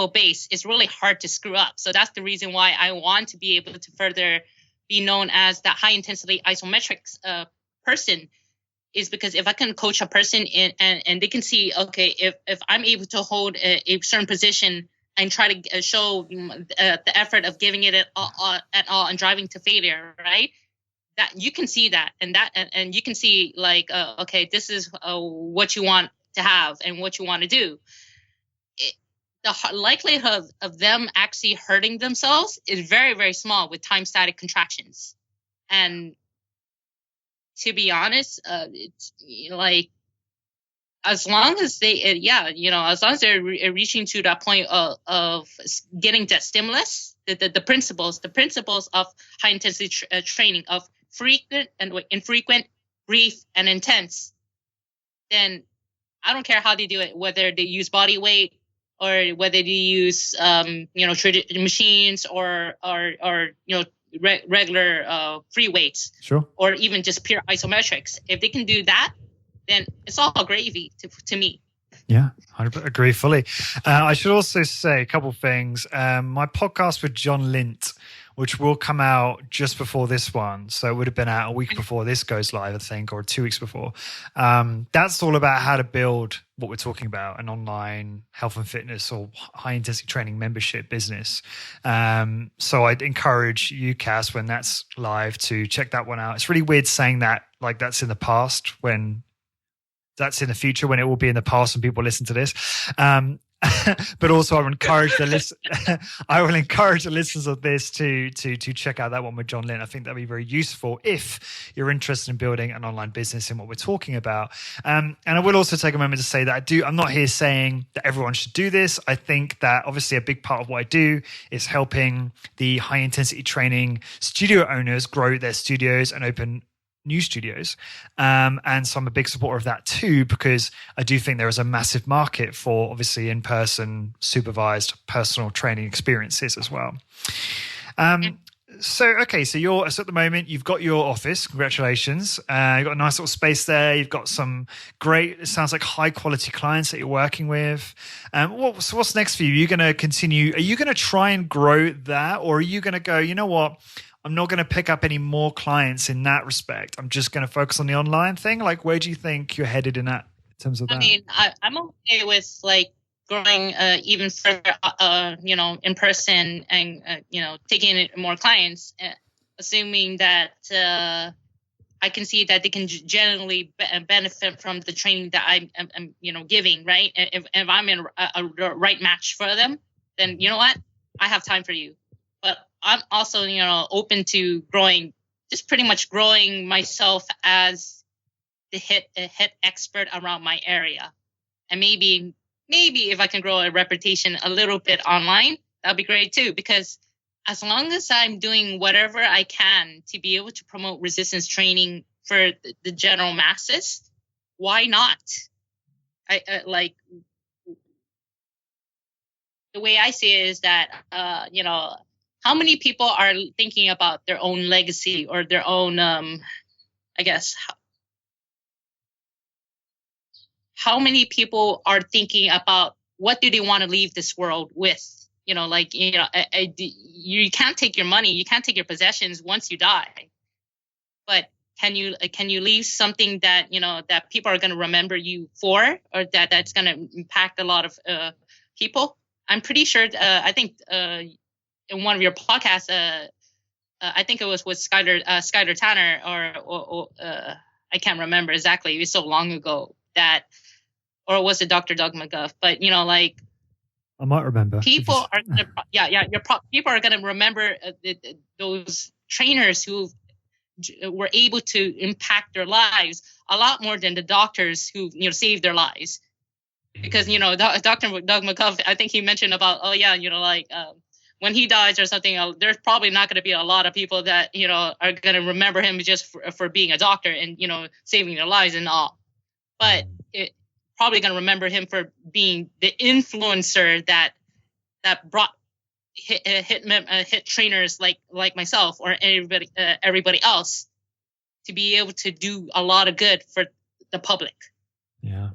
base. It's really hard to screw up. So that's the reason why I want to be able to further be known as that high intensity isometrics person, is because if I can coach a person and they can see, okay, if I'm able to hold a certain position and try to show the effort of giving it at all and driving to failure, right? That you can see that, and you can see like, okay, this is what you want to have and what you want to do. The likelihood of them actually hurting themselves is very, very small with time static contractions. And to be honest, it's like, as long as as long as they're reaching to that point of getting that stimulus, the principles of high intensity training of frequent and infrequent, brief and intense, then I don't care how they do it, whether they use body weight or whether they use machines or regular free weights, sure, or even just pure isometrics. If they can do that, then it's all gravy to me. Yeah, I agree fully. I should also say a couple of things. My podcast with John Lint, which will come out just before this one, so it would have been out a week before this goes live, I think, or 2 weeks before. That's all about how to build what we're talking about, an online health and fitness or high-intensity training membership business. So I'd encourage you, Cass, when that's live, to check that one out. It's really weird saying that, like that's in the past, when that's in the future, when it will be in the past and people listen to this. but also I will encourage I will encourage the listeners of this to check out that one with John Lynn. I think that'd be very useful if you're interested in building an online business in what we're talking about. And I will also take a moment to say that I'm not here saying that everyone should do this. I think that obviously a big part of what I do is helping the high intensity training studio owners grow their studios and open new studios. And so I'm a big supporter of that too, because I do think there is a massive market for obviously in-person supervised personal training experiences as well. So at the moment you've got your office. Congratulations. You've got a nice little space there. You've got some great, it sounds like high quality clients that you're working with. So what's next for you? Are you going to continue? Are you going to try and grow that? Or are you going to go, you know what? I'm not going to pick up any more clients in that respect. I'm just going to focus on the online thing. Like, where do you think you're headed in terms of that? I mean, I'm okay with like growing even further, in person and, taking in more clients, assuming that I can see that they can generally benefit from the training that I'm giving, right? If I'm in a right match for them, then you know what? I have time for you. But I'm also, open to pretty much growing myself as the hit expert around my area. And maybe if I can grow a reputation a little bit online, that'd be great too. Because as long as I'm doing whatever I can to be able to promote resistance training for the general masses, why not? I the way I see it is that, how many people are thinking about their own legacy or their own, how many people are thinking about what do they want to leave this world with? You can't take your money, you can't take your possessions once you die. But can you leave something that, that people are going to remember you for, or that's going to impact a lot of people? I'm pretty sure, I think, in one of your podcasts, I think it was with Skylar Tanner, or I can't remember exactly. It was so long ago or was it Dr. Doug McGuff? But I might remember. People are gonna, people are gonna remember those trainers who were able to impact their lives a lot more than the doctors who saved their lives. Because Dr. Doug McGuff, I think he mentioned about when he dies or something, there's probably not going to be a lot of people that, are going to remember him just for being a doctor and, saving their lives and all. But it probably going to remember him for being the influencer that brought hit trainers like myself or everybody else to be able to do a lot of good for the public. Yeah.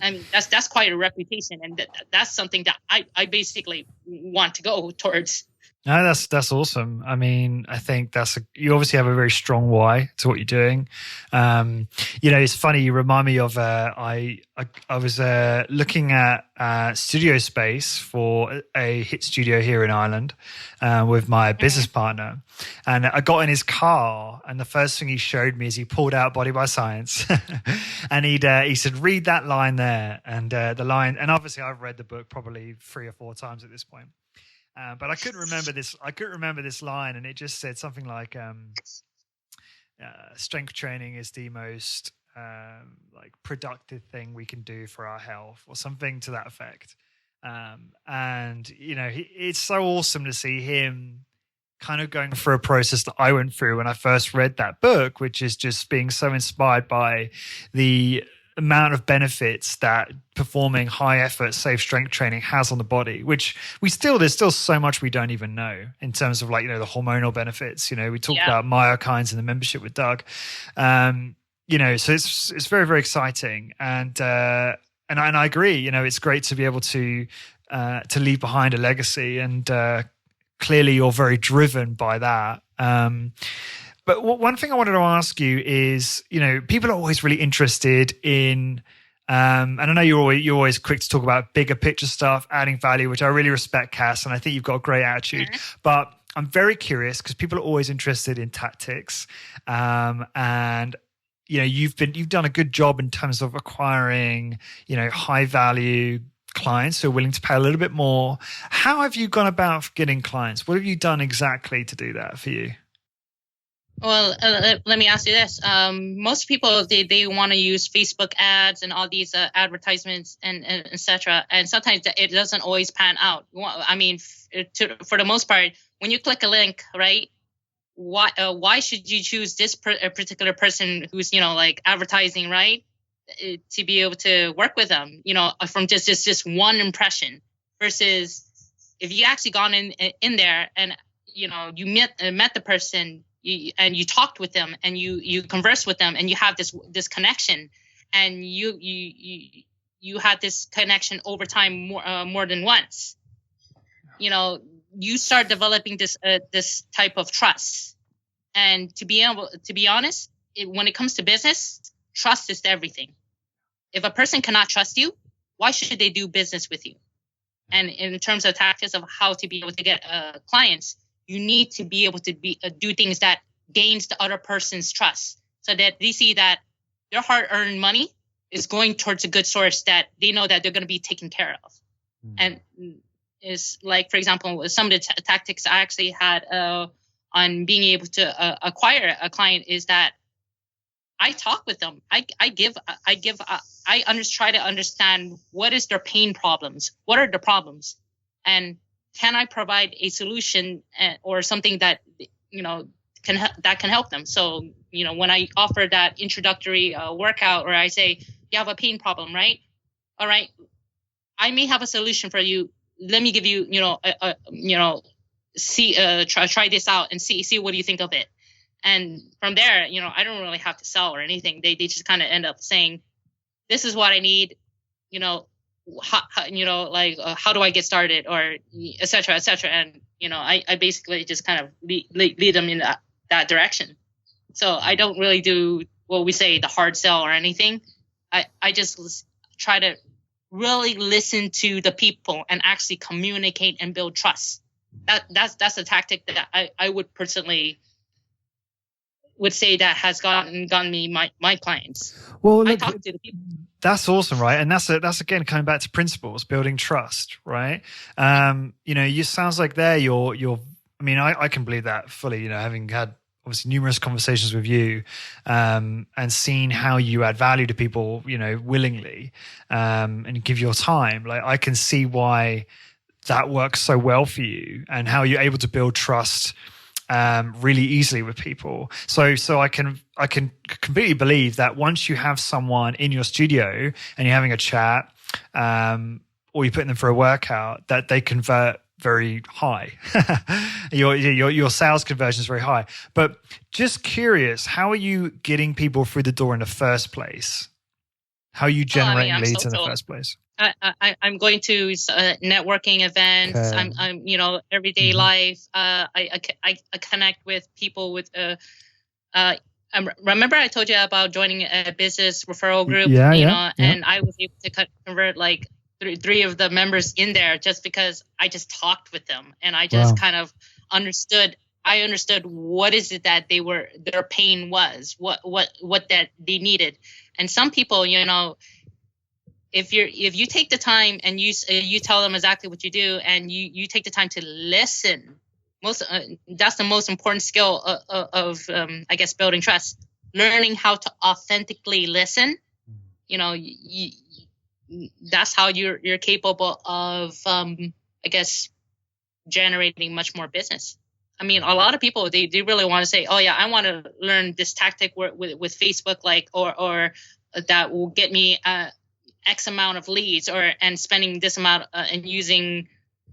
I mean, that's quite a reputation, and that's something that I basically want to go towards. No, that's awesome. I mean, I think you obviously have a very strong why to what you're doing. It's funny. You remind me of I was looking at studio space for a hit studio here in Ireland with my business partner, and I got in his car, and the first thing he showed me is he pulled out Body by Science, and he said, "Read that line there," and the line, and obviously I've read the book probably 3 or 4 times at this point. But I couldn't remember this. I couldn't remember this line, and it just said something like, "Strength training is the most productive thing we can do for our health," or something to that effect. It's so awesome to see him kind of going through a process that I went through when I first read that book, which is just being so inspired by the amount of benefits that performing high effort safe strength training has on the body, which there's still so much we don't even know in terms of the hormonal benefits. We talked about myokines in the membership with Doug. So it's very, very exciting. And I agree, it's great to be able to leave behind a legacy, and clearly you're very driven by that. But one thing I wanted to ask you is, people are always really interested in, and I know you're always quick to talk about bigger picture stuff, adding value, which I really respect, Cass, and I think you've got a great attitude. Mm-hmm. But I'm very curious because people are always interested in tactics, and you've done a good job in terms of acquiring, high value clients who are willing to pay a little bit more. How have you gone about getting clients? What have you done exactly to do that for you? Well, let me ask you this. Most people, they want to use Facebook ads and all these advertisements and et cetera. And sometimes it doesn't always pan out. I mean, for the most part, when you click a link, right, why should you choose this particular person who's, like advertising, right, to be able to work with them, from just one impression, versus if you actually gone in there and, you met the person, and you talked with them and you conversed with them and you have this connection, and you had this connection over time more than once, you start developing this type of trust. And to be honest, when it comes to business, trust is everything. If a person cannot trust you, why should they do business with you? And in terms of tactics of how to be able to get clients, you need to be able to do things that gains the other person's trust, so that they see that their hard-earned money is going towards a good source that they know that they're going to be taken care of. And is like, for example, some of the tactics I actually had on being able to acquire a client is that I talk with them. I try to understand what is their pain problems, what are the problems, and can I provide a solution or something that can help them. So when I offer that introductory workout, or I say you have a pain problem, right? All right, I may have a solution for you. Let me give you try this out and see what do you think of it. And from there, I don't really have to sell or anything. They just kind of end up saying, this is what I need, how do I get started, or et cetera, et cetera. And, I basically just kind of lead them in that direction. So I don't really do what we say the hard sell or anything. I just try to really listen to the people and actually communicate and build trust. That's a tactic that I would personally would say that has gotten me my clients. Well, I talk to the people. That's awesome, right? And that's again coming back to principles, building trust, right? You sounds like you're. I mean, I can believe that fully. Having had obviously numerous conversations with you, and seen how you add value to people, willingly, and give your time. Like, I can see why that works so well for you, and how you're able to build trust really easily with people. So I can completely believe that once you have someone in your studio and you're having a chat, or you're putting them for a workout, that they convert very high. your sales conversion is very high. But just curious, how are you getting people through the door in the first place? How are you generating leads in the first place? I'm going to networking events. Okay. I'm everyday life. I connect with people with. Remember I told you about joining a business referral group. And I was able to convert like three of the members in there just because I just talked with them and I just kind of understood. I understood what is it that their pain was, what that they needed, and some people, if you take the time and you tell them exactly what you do and you take the time to listen, that's the most important skill of I guess building trust. Learning how to authentically listen, that's how you're capable of I guess generating much more business. I mean, a lot of people they really want to say, oh yeah, I want to learn this tactic with Facebook, or that will get me X amount of leads, and spending this amount and using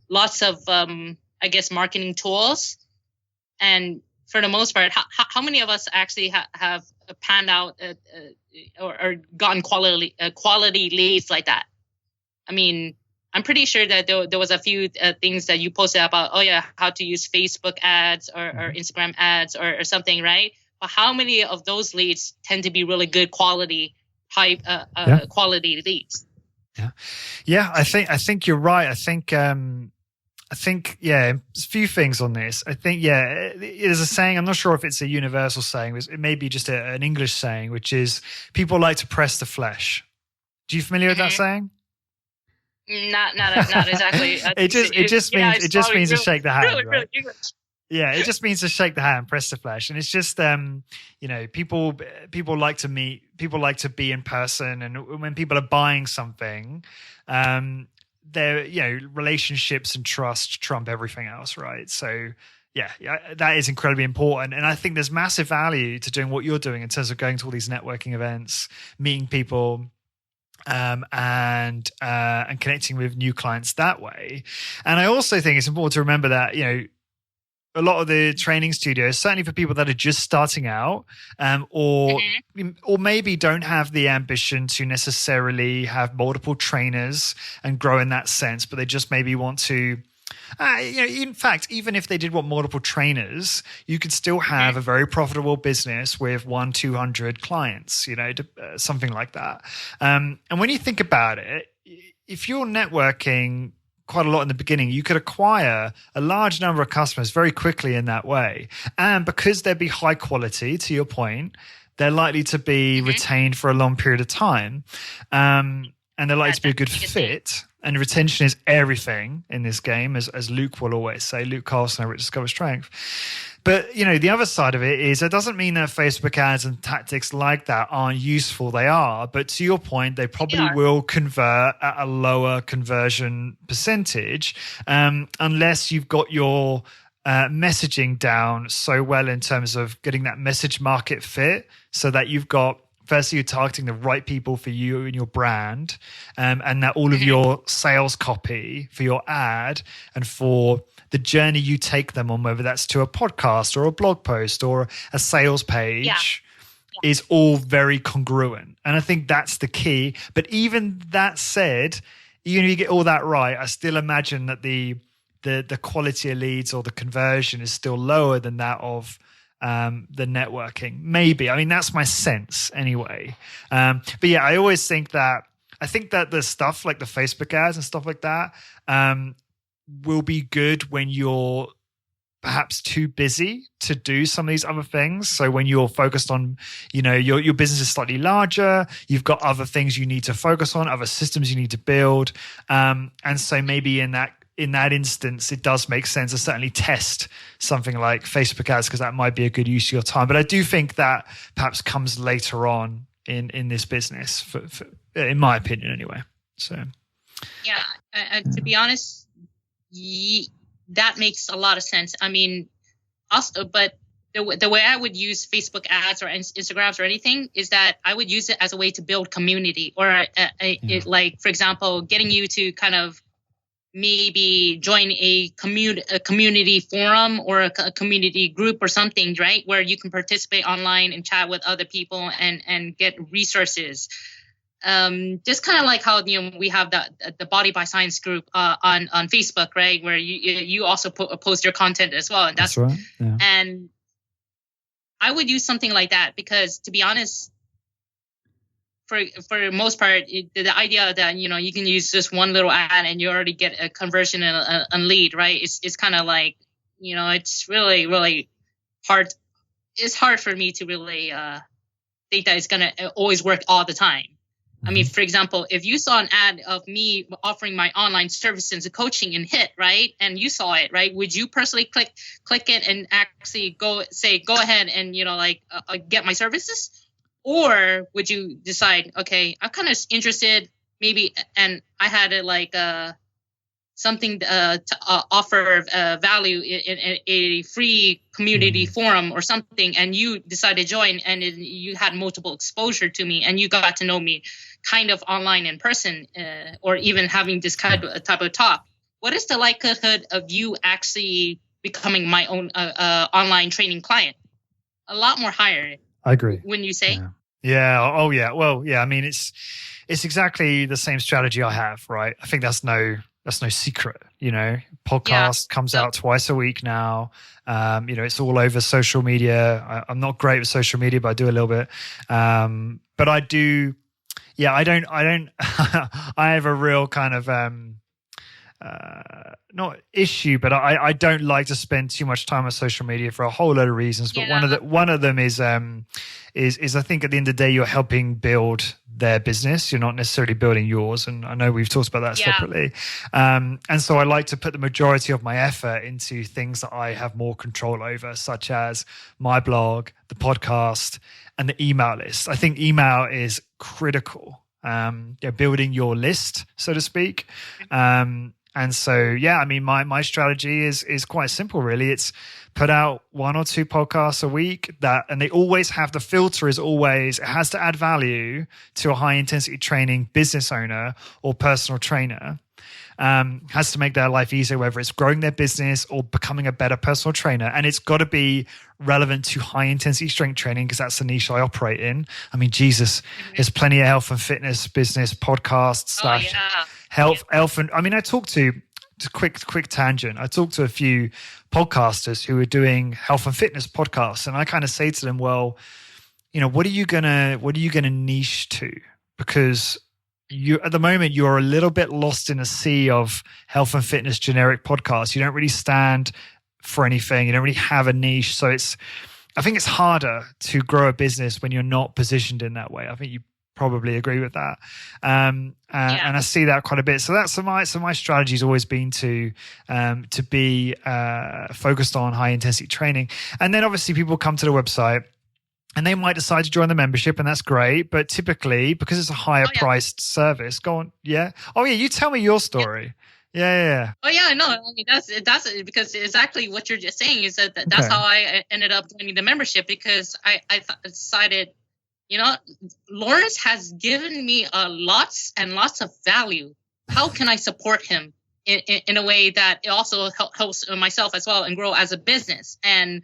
lots of I guess marketing tools. And for the most part, how many of us actually have panned out or gotten quality leads like that? I mean, I'm pretty sure that there was a few things that you posted about, oh yeah, how to use Facebook ads or Instagram ads or something, right? But how many of those leads tend to be really good quality quality leads? Yeah. I think you're right. I think a few things on this. I think there's a saying. I'm not sure if it's a universal saying. It may be just an English saying, which is people like to press the flesh. Do you familiar with that saying? Not exactly. It just means to shake the hand, really, right? really English. Yeah, it just means to shake the hand, press the flesh, and it's just people like to meet, people like to be in person, and when people are buying something, relationships and trust trump everything else, right? So yeah, that is incredibly important, and I think there's massive value to doing what you're doing in terms of going to all these networking events, meeting people. And connecting with new clients that way. And I also think it's important to remember that, a lot of the training studios, certainly for people that are just starting out, or maybe don't have the ambition to necessarily have multiple trainers and grow in that sense, but they just maybe want to, in fact, even if they did want multiple trainers, you could still have a very profitable business with 100-200 clients, something like that. And when you think about it, if you're networking quite a lot in the beginning, you could acquire a large number of customers very quickly in that way. And because they'd be high quality, to your point, they're likely to be retained for a long period of time. And they're likely to be a good fit. And retention is everything in this game, as Luke will always say, Luke Carlson over at Discover Strength. But, the other side of it is it doesn't mean that Facebook ads and tactics like that aren't useful. They are. But to your point, they probably will convert at a lower conversion percentage unless you've got your messaging down so well in terms of getting that message market fit so that you've got, firstly, you're targeting the right people for you and your brand, and that all of your sales copy for your ad and for the journey you take them on, whether that's to a podcast or a blog post or a sales page, is all very congruent. And I think that's the key. But even that said, even if you get all that right, I still imagine that the quality of leads or the conversion is still lower than that of the networking. Maybe. I mean, that's my sense anyway. But yeah, I always think that the stuff like the Facebook ads and stuff like that will be good when you're perhaps too busy to do some of these other things. So when you're focused on, your business is slightly larger, you've got other things you need to focus on, other systems you need to build. And so maybe in that instance, it does make sense to certainly test something like Facebook ads, because that might be a good use of your time. But I do think that perhaps comes later on in this business, for in my opinion anyway. So to be honest, that makes a lot of sense. I mean, also, but the way I would use Facebook ads or Instagrams or anything is that I would use it as a way to build community, or like, for example, getting you to kind of maybe join a community forum or a community group or something, right? Where you can participate online and chat with other people and get resources. Just kind of like how we have the Body by Science group on Facebook, right? Where you also post your content as well. And that's right. Yeah. And I would use something like that because, to be honest, for the most part, the idea that you can use just one little ad and you already get a conversion and a lead, right? It's kind of like it's really, really hard. It's hard for me to really think that it's gonna always work all the time. I mean, for example, if you saw an ad of me offering my online services and coaching and hit, right, and you saw it, right, would you personally click it and actually go ahead and get my services? Or would you decide, okay, I'm kind of interested maybe, and I had something to offer value in a free community forum or something, and you decided to join, and you had multiple exposure to me, and you got to know me kind of online in person, or even having this type of talk. What is the likelihood of you actually becoming my own online training client? A lot more higher. I agree. Wouldn't you say? Yeah. Oh, yeah. Well, yeah. I mean, it's exactly the same strategy I have, right? I think that's no secret. Podcast comes out twice a week now. It's all over social media. I'm not great with social media, but I do a little bit. But I do. Yeah, I don't. I have a real kind of not issue, but I don't like to spend too much time on social media for a whole load of reasons. But one of them is I think at the end of the day, you're helping build their business. You're not necessarily building yours. And I know we've talked about that separately. And so I like to put the majority of my effort into things that I have more control over, such as my blog, the podcast, and the email list. I think email is critical. Building your list, so to speak. And so, I mean, my strategy is quite simple, really. It's put out 1 or 2 podcasts a week and they always have, the filter is always, it has to add value to a high intensity training business owner or personal trainer. Has to make their life easier, whether it's growing their business or becoming a better personal trainer. And it's got to be relevant to high intensity strength training because that's the niche I operate in. I mean, Jesus, there's plenty of health and fitness business podcasts health. And I mean, I talked to quick tangent. I talked to a few podcasters who are doing health and fitness podcasts. And I kind of say to them, well, what are you gonna niche to? Because at the moment, you're a little bit lost in a sea of health and fitness generic podcasts. You don't really stand for anything. You don't really have a niche. So I think it's harder to grow a business when you're not positioned in that way. I think you probably agree with that. And I see that quite a bit. So my strategy has always been to be focused on high intensity training. And then obviously people come to the website, and they might decide to join the membership, and that's great. But typically, because it's a higher priced service, go on. Yeah. Oh, yeah. You tell me your story. Yeah. Oh, yeah. No, I mean, that's because exactly what you're just saying is that's how I ended up joining the membership, because I decided, Lawrence has given me lots and lots of value. How can I support him in a way that it also helps myself as well and grow as a business? And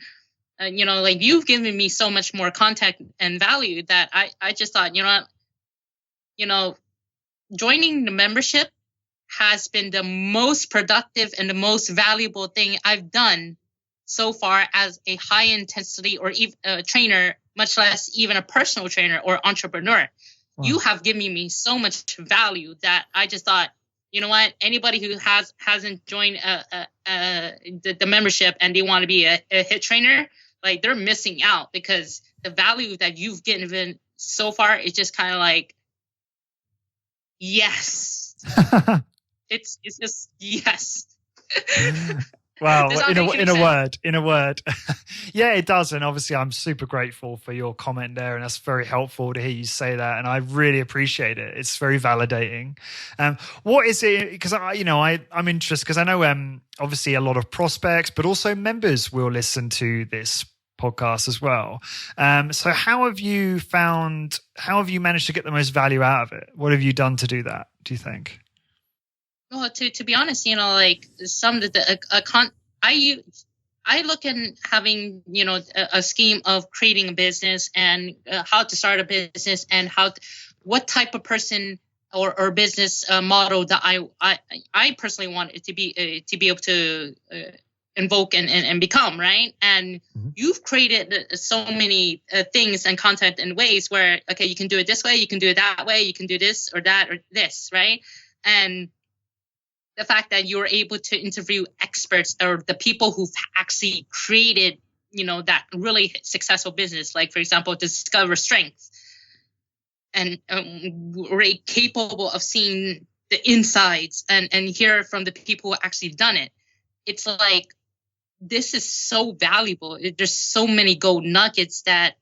you've given me so much more content and value that I just thought, joining the membership has been the most productive and the most valuable thing I've done so far as a high intensity or even a trainer, much less even a personal trainer or entrepreneur. Wow. You have given me so much value that I just thought, you know what? Anybody who hasn't joined the membership and they want to be a HIIT trainer, like, they're missing out, because the value that you've given so far is just kind of like, yes. it's just yes. Wow. In a word. Yeah, it does. And obviously I'm super grateful for your comment there. And that's very helpful to hear you say that. And I really appreciate it. It's very validating. What is it? Because I'm interested, because I know obviously a lot of prospects, but also members will listen to this podcast as well. So how have you managed to get the most value out of it? What have you done to do that, do you think? Well, to be honest, some of I look in having, a scheme of creating a business and how to start a business and what type of person or business model that I personally want it to be able to invoke and become, right? And you've created so many things and content in ways where, okay, you can do it this way, you can do it that way, you can do this or that or this, right? And the fact that you're able to interview experts or the people who've actually created, that really successful business, like, for example, Discover Strength, and we're capable of seeing the insides and hear from the people who actually done it. It's like, this is so valuable. There's so many gold nuggets that,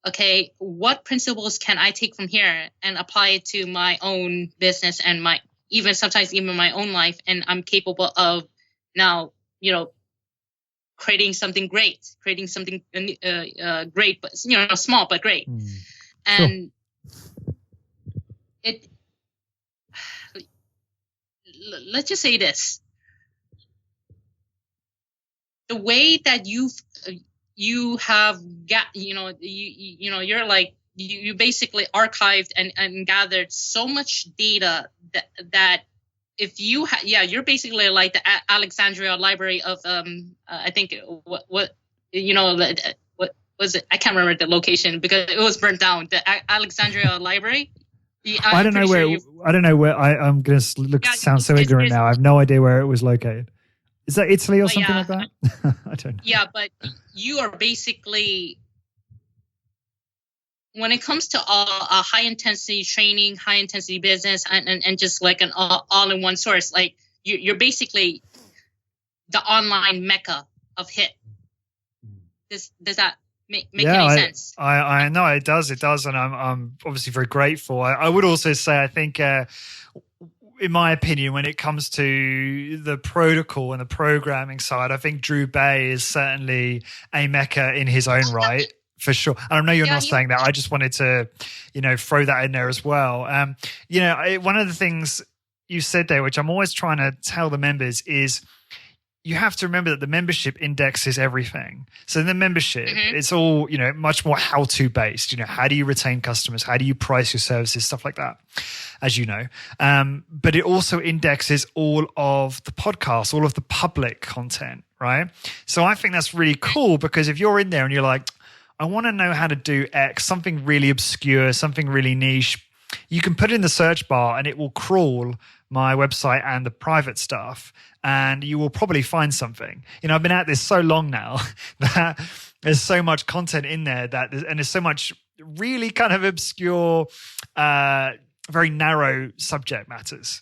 okay, what principles can I take from here and apply it to my own business and sometimes even my own life, and I'm capable of now, creating something great, great, but small but great. And let's just say this: the way that you have got, you're like, you basically archived and gathered so much data that if you you're basically like the Alexandria Library of I think what was it? I can't remember the location because it was burnt down. The Alexandria Library I don't know where. I don't know where. I'm going to look. Sound so ignorant now. I have no idea where it was located. Is that Italy or something like that? I don't know. Yeah, but you are basically, when it comes to a high intensity training, high intensity business, and just like an all in one source, like you're basically the online mecca of HIIT. Does that make any sense? I know it does, and I'm obviously very grateful. I would also say I think. In my opinion, when it comes to the protocol and the programming side, I think Drew Bay is certainly a mecca in his own right, for sure. And I know you're not saying that. I just wanted to, throw that in there as well. One of the things you said there, which I'm always trying to tell the members, is you have to remember that the membership indexes everything. So in the membership, it's all, much more how-to based. How do you retain customers? How do you price your services? Stuff like that, as you know. But it also indexes all of the podcasts, all of the public content, right? So I think that's really cool, because if you're in there and you're like, I want to know how to do X, something really obscure, something really niche, you can put it in the search bar and it will crawl my website and the private stuff, and you will probably find something. I've been at this so long now that there's so much content in there and there's so much really kind of obscure, very narrow subject matters,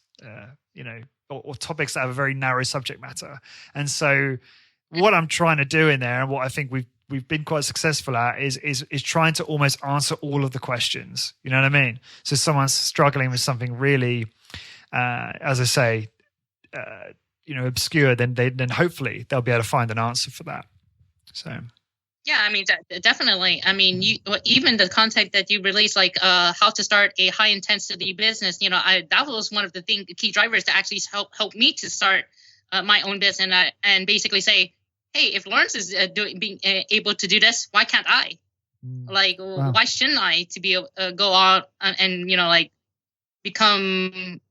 or topics that have a very narrow subject matter. And so what I'm trying to do in there, and what I think we've been quite successful at, is trying to almost answer all of the questions. You know what I mean? So someone's struggling with something really, as I say, obscure, then hopefully they'll be able to find an answer for that. So. Yeah, I mean, definitely. I mean, even the content that you released, like how to start a high intensity business, that was one of the key drivers that actually helped me to start my own business, and basically say, hey, if Lawrence is being able to do this, why can't I? Wow. Why shouldn't I to be go out and become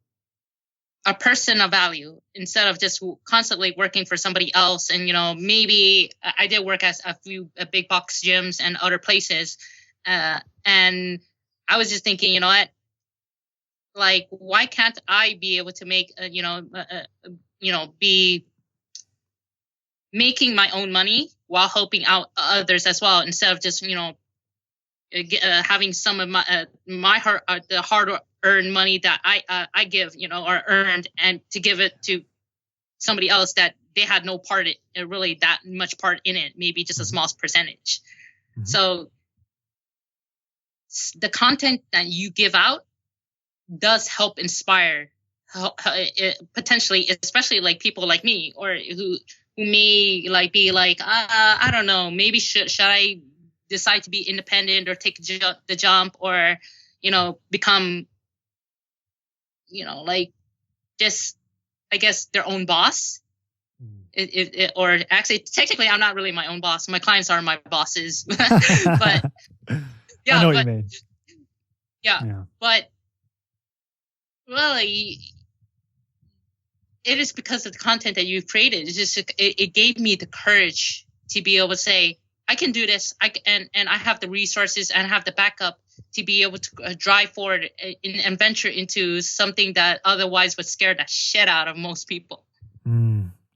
a person of value instead of just constantly working for somebody else? And, maybe I did work at a few big box gyms and other places. And I was just thinking, why can't I be able to make, be making my own money while helping out others as well, instead of just, having some of my hard-earned money that I give, or earned, and to give it to somebody else that they had no part in, really that much part in it, maybe just a small percentage. Mm-hmm. So the content that you give out does help inspire, potentially, especially like people like me, or who may be like, I don't know, maybe should I decide to be independent or take the jump, or, become, just, I guess, their own boss. Or actually, technically, I'm not really my own boss. My clients are my bosses. But yeah, I know what you mean. Yeah, but really, it is because of the content that you've created. It's just it gave me the courage to be able to say, I can do this. And I have the resources and I have the backup to be able to drive forward and venture into something that otherwise would scare the shit out of most people.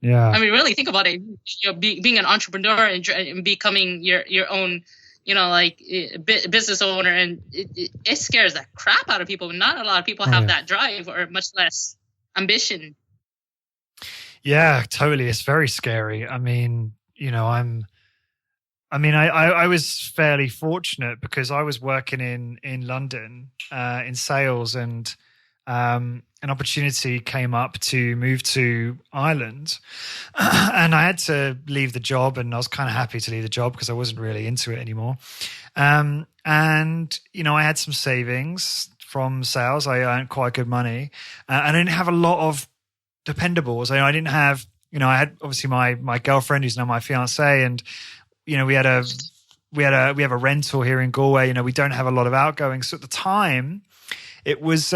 Yeah. I mean, really think about it. Being an entrepreneur and becoming your own, business owner, and it scares the crap out of people. Not a lot of people have that drive, or much less ambition. Yeah, totally. It's very scary. I mean, I was fairly fortunate because I was working in London in sales, and an opportunity came up to move to Ireland, and I had to leave the job, and I was kind of happy to leave the job because I wasn't really into it anymore. And, I had some savings from sales. I earned quite good money, and I didn't have a lot of dependables. I didn't have, I had obviously my girlfriend, who's now my fiance, and we have a rental here in Galway. We don't have a lot of outgoings. So at the time, it was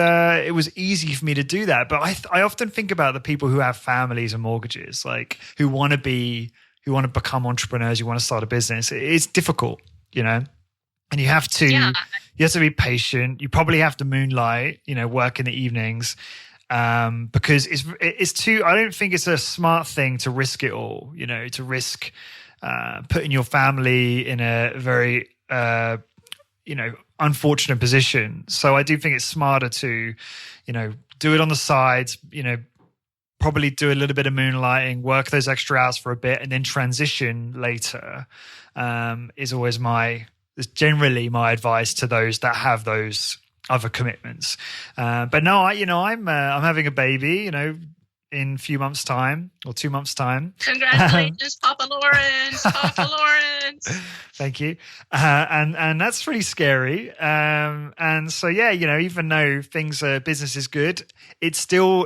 easy for me to do that. But I often think about the people who have families and mortgages, like who want to become entrepreneurs, who want to start a business. It's difficult, and you have to be patient. You probably have to moonlight, work in the evenings, because it's too. I don't think it's a smart thing to risk it all. To risk putting your family in a very unfortunate position. So I do think it's smarter to, do it on the sides. Probably do a little bit of moonlighting, work those extra hours for a bit, and then transition later. Is generally my advice to those that have those other commitments. But no, I'm having a baby, in a few months' time or 2 months' time. Congratulations, Papa Lawrence! Papa Lawrence! Thank you. And that's really scary. And so even though business is good, it's still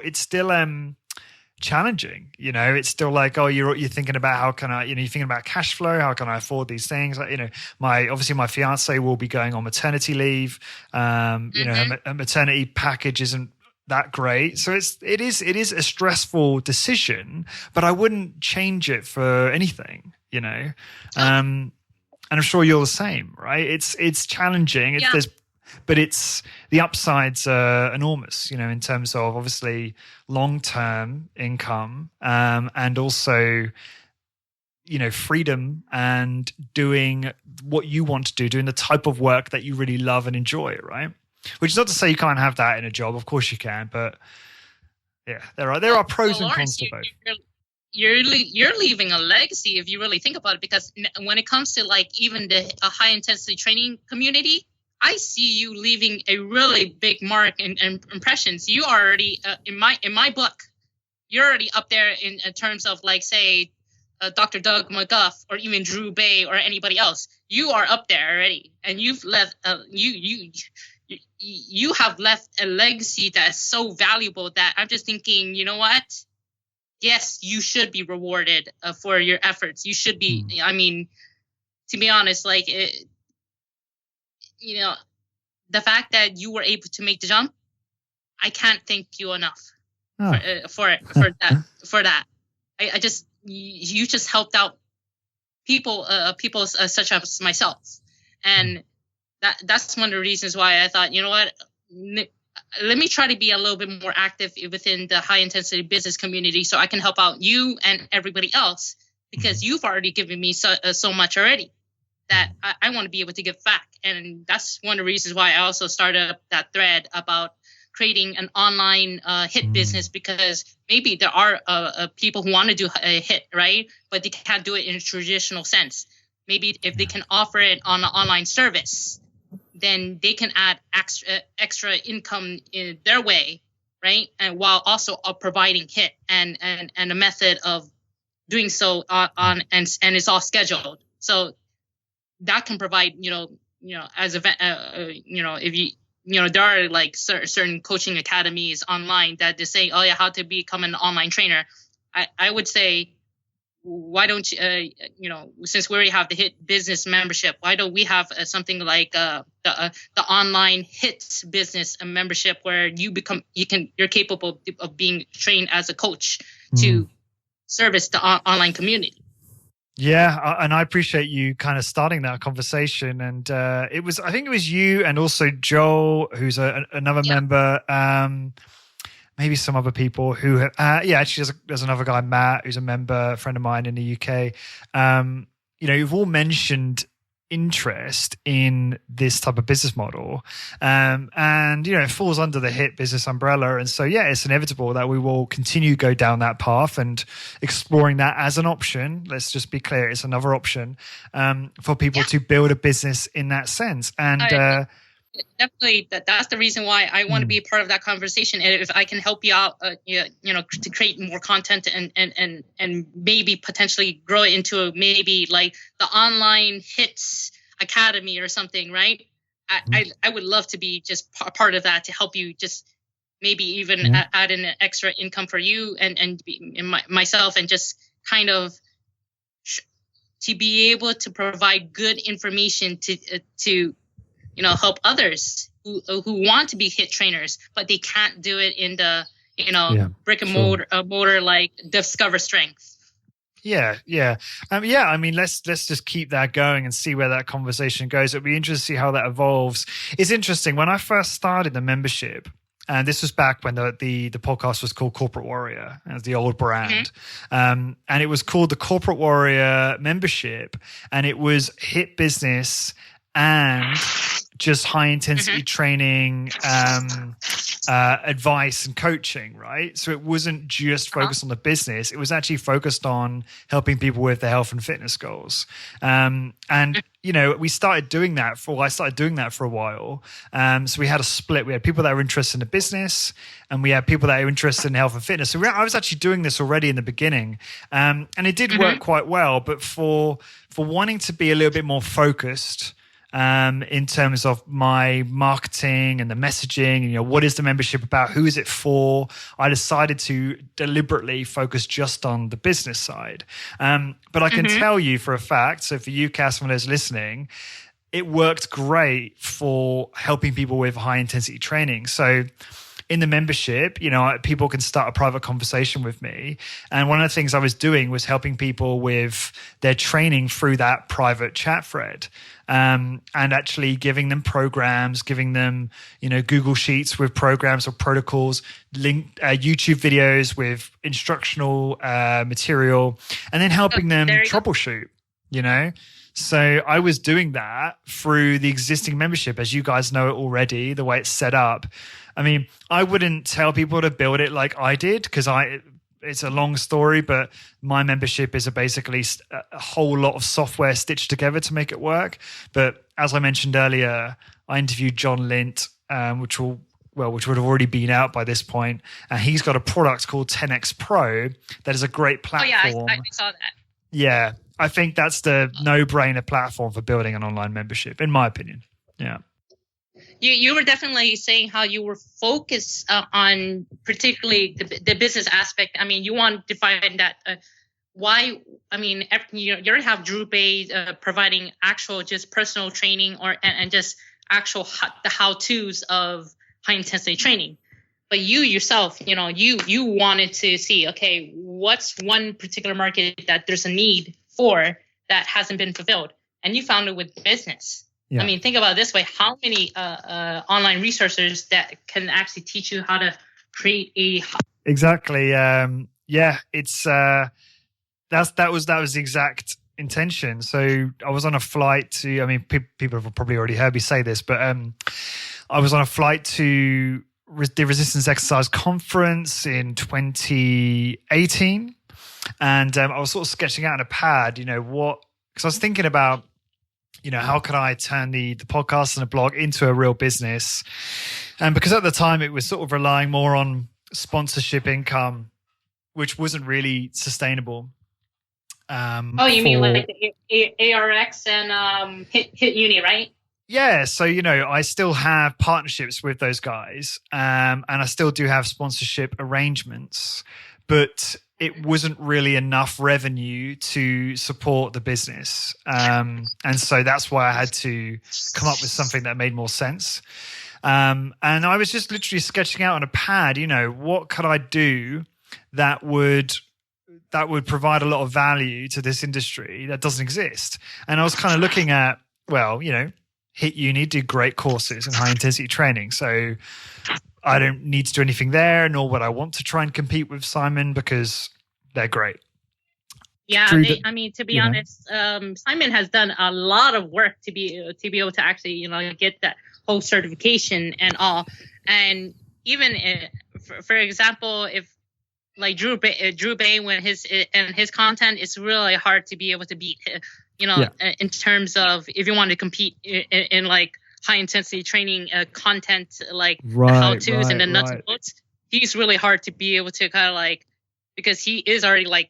challenging. It's still like, you're thinking about how can I, you're thinking about cash flow, how can I afford these things? Like, my fiance will be going on maternity leave. Her maternity package isn't that great, so it is a stressful decision, but I wouldn't change it for anything. And I'm sure you're the same, right? It's challenging. But the upsides are enormous, in terms of obviously long-term income, and also, freedom and doing what you want to do, doing the type of work that you really love and enjoy, right? Which is not to say you can't have that in a job. Of course you can, but yeah, there are pros and cons to both. You're leaving a legacy if you really think about it, because when it comes to like even the high intensity training community, I see you leaving a really big mark and impressions. You are already in my book, you're already up there in terms of like, say, Dr. Doug McGuff or even Drew Bay or anybody else. You are up there already, and you've left you have left a legacy that is so valuable that I'm just thinking, you know what? Yes, you should be rewarded for your efforts. You should be. I mean, to be honest, like the fact that you were able to make the jump, I can't thank you enough for that. I just, you just helped out people such as myself, and that's one of the reasons why I thought, you know what, let me try to be a little bit more active within the high intensity business community, so I can help out you and everybody else, because you've already given me so much already that I want to be able to give back. And that's one of the reasons why I also started up that thread about creating an online HIIT business, because maybe there are people who want to do a HIIT, right? But they can't do it in a traditional sense. Maybe if they can offer it on an online service, then they can add extra income in their way, right? And while also providing HIIT and a method of doing so on and it's all scheduled. So that can provide, as a, if you, there are like certain coaching academies online that they say, oh yeah, how to become an online trainer. I would say, why don't you, since we already have the HIIT business membership, why don't we have something like the online HIIT business membership, where you're capable of being trained as a coach to service the online community. Yeah, and I appreciate you kind of starting that conversation. And I think it was you and also Joel, who's another member, maybe some other people who, actually there's another guy, Matt, who's a member, a friend of mine in the UK. You've all mentioned interest in this type of business model, and it falls under the HIIT business umbrella, and so it's inevitable that we will continue to go down that path and exploring that as an option. Let's just be clear, it's another option for people to build a business in that sense. And definitely, that's the reason why I want to be a part of that conversation. And if I can help you out, to create more content and maybe potentially grow it into maybe like the online HIIT academy or something, right? I would love to be just part of that, to help you just maybe even add in an extra income for you and myself, and just kind of to be able to provide good information to help others who want to be HIIT trainers, but they can't do it in the brick and mortar like Discover Strength. Yeah. I mean, let's just keep that going and see where that conversation goes. It'll be interesting to see how that evolves. It's interesting. When I first started the membership, and this was back when the podcast was called Corporate Warrior, as the old brand, and it was called the Corporate Warrior membership, and it was HIT business and just high intensity training, advice and coaching, right? So it wasn't just focused on the business. It was actually focused on helping people with their health and fitness goals. And, I started doing that for a while. So we had a split. We had people that were interested in the business and we had people that were interested in health and fitness. So I was actually doing this already in the beginning. And it did work quite well, but for wanting to be a little bit more focused, in terms of my marketing and the messaging, what is the membership about? Who is it for? I decided to deliberately focus just on the business side. But I can tell you for a fact, so for you, Cass, and those listening, it worked great for helping people with high intensity training. So in the membership, people can start a private conversation with me. And one of the things I was doing was helping people with their training through that private chat thread. And actually giving them programs, giving them, Google Sheets with programs or protocols, YouTube videos with instructional material, and then helping them troubleshoot, So I was doing that through the existing membership, as you guys know it already, the way it's set up. I mean, I wouldn't tell people to build it like I did because it's a long story, but my membership is basically a whole lot of software stitched together to make it work. But as I mentioned earlier, I interviewed John Lint, which would have already been out by this point. And he's got a product called 10X Pro that is a great platform. Oh, yeah, I saw that. Yeah, I think that's the no-brainer platform for building an online membership, in my opinion. Yeah. You were definitely saying how you were focused on particularly the business aspect. I mean, you want to find that why. I mean, you already have Drew Bay providing actual just personal training and just actual the how-tos of high intensity training. But you yourself, you wanted to see, okay, what's one particular market that there's a need for that hasn't been fulfilled, and you found it with business. Yeah. I mean, think about it this way: how many online resources that can actually teach you how to create a exactly? It's that was the exact intention. So I was on a flight to. I mean, people have probably already heard me say this, but I was on a flight to the Resistance Exercise Conference in 2018, and I was sort of sketching out on a pad. Because I was thinking about. How can I turn the podcast and the blog into a real business? And because at the time it was sort of relying more on sponsorship income, which wasn't really sustainable. You mean like the ARX and Hit Uni, right? Yeah. So, I still have partnerships with those guys, and I still do have sponsorship arrangements, but it wasn't really enough revenue to support the business. And so that's why I had to come up with something that made more sense. And I was just literally sketching out on a pad, what could I do that would provide a lot of value to this industry that doesn't exist. And I was kind of looking at, Hit Uni did great courses in high intensity training. So I don't need to do anything there, nor would I want to try and compete with Simon because they're great. Yeah, to be honest, Simon has done a lot of work to be able to actually, get that whole certification and all. And even for example, if like Drew Bay, when his content, it's really hard to be able to beat. In terms of if you want to compete in like high intensity training content, like the how-tos and the nuts and bolts, he's really hard to be able to kind of like, because he is already like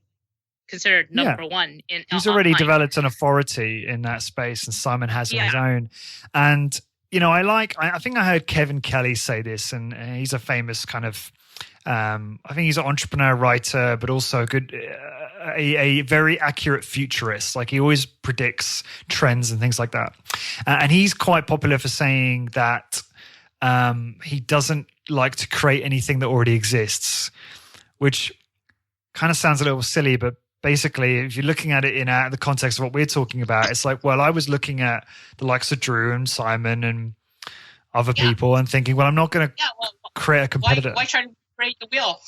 considered number one in. He's already developed an authority in that space, and Simon has on his own. And I think I heard Kevin Kelly say this, and he's a famous kind of. I think he's an entrepreneur, writer, but also a very accurate futurist. Like he always predicts trends and things like that. And he's quite popular for saying that he doesn't like to create anything that already exists, which kind of sounds a little silly, but basically, if you're looking at it in the context of what we're talking about, it's like, well, I was looking at the likes of Drew and Simon and other people and thinking, well, I'm not going to create a competitor. Why try to break the wheel?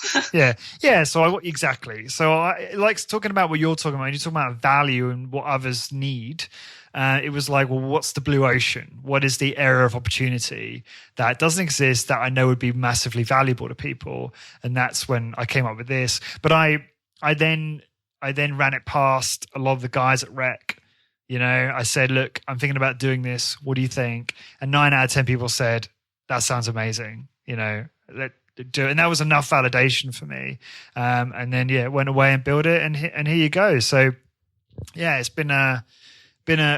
Yeah. So exactly. So I like talking about what you're talking about. You're talking about value and what others need. It was like, well, what's the blue ocean? What is the area of opportunity that doesn't exist that I know would be massively valuable to people? And that's when I came up with this. But I then ran it past a lot of the guys at Rec. You know, I said, look, I'm thinking about doing this. What do you think? And 9 out of 10 people said, that sounds amazing. You know, let's do it. And that was enough validation for me. And then, went away and built it. And here you go. So, yeah, it's been a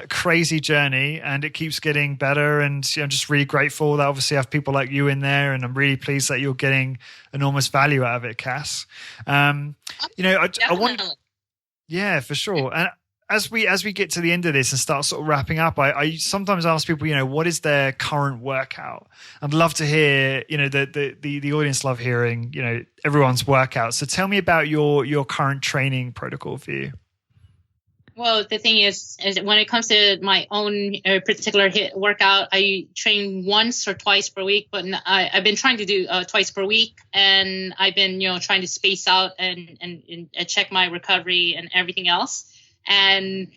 crazy journey, and it keeps getting better. And I'm just really grateful that obviously I have people like you in there, and I'm really pleased that you're getting enormous value out of it, Cass. I want, yeah, for sure. And as we get to the end of this and start sort of wrapping up, I sometimes ask people, what is their current workout? I'd love to hear, the audience love hearing, everyone's workout. So tell me about your current training protocol for you. Well, the thing is when it comes to my own particular HIIT workout, I train once or twice per week, but I've been trying to do twice per week, and I've been, trying to space out and check my recovery and everything else. And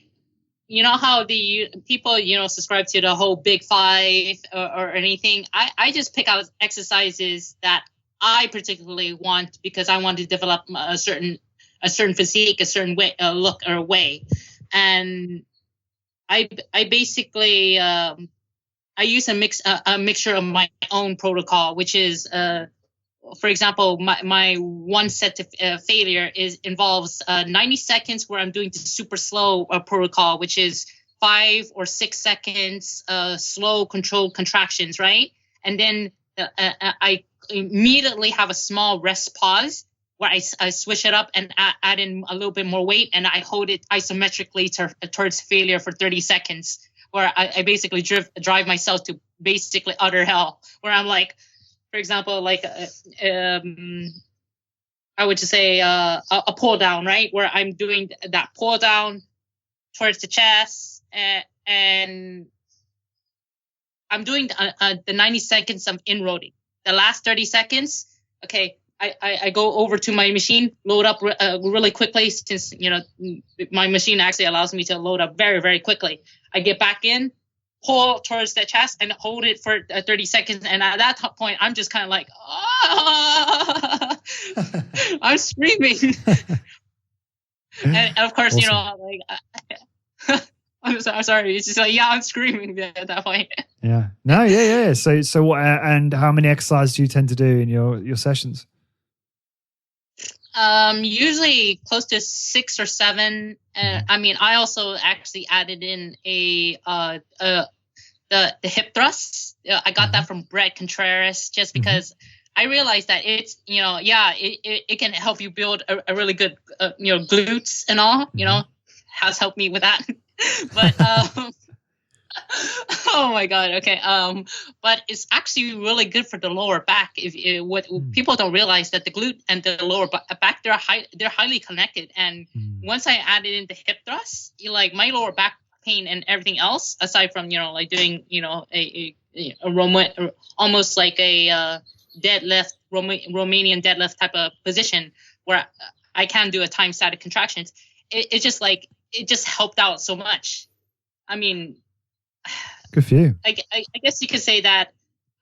you know how the people, subscribe to the whole Big Five or anything. I just pick out exercises that I particularly want because I want to develop a certain physique, a certain way, look or way. And I basically I use a mixture of my own protocol, which is for example, my one set to failure involves 90 seconds where I'm doing the super slow protocol, which is 5 or 6 seconds slow controlled contractions, right? And then I immediately have a small rest pause where I switch it up and add in a little bit more weight, and I hold it isometrically towards failure for 30 seconds, where I basically drive myself to basically utter hell, where I'm like, for example, like I would just say a pull down, right? Where I'm doing that pull down towards the chest, and I'm doing the 90 seconds of inroading. The last 30 seconds, okay, I go over to my machine, load up really quickly, since my machine actually allows me to load up very, very quickly. I get back in, pull towards the chest, and hold it for 30 seconds. And at that point, I'm just kind of like, I'm screaming. And of course, awesome. I'm sorry. It's just like, I'm screaming at that point. Yeah. No, yeah. So what? And how many exercises do you tend to do in your sessions? Usually close to 6 or 7. I mean, I also actually added in the hip thrusts. I got that from Brett Contreras just because I realized that it's, it can help you build a really good, glutes and all, has helped me with that. But, oh my God. Okay. But it's actually really good for the lower back. What people don't realize that the glute and the lower back, they're highly connected. And once I added in the hip thrusts, my lower back pain and everything else, aside from, like doing, a almost like a deadlift, Romanian deadlift type of position where I can do a time static contractions. It just helped out so much. I mean, good for you. I guess you could say that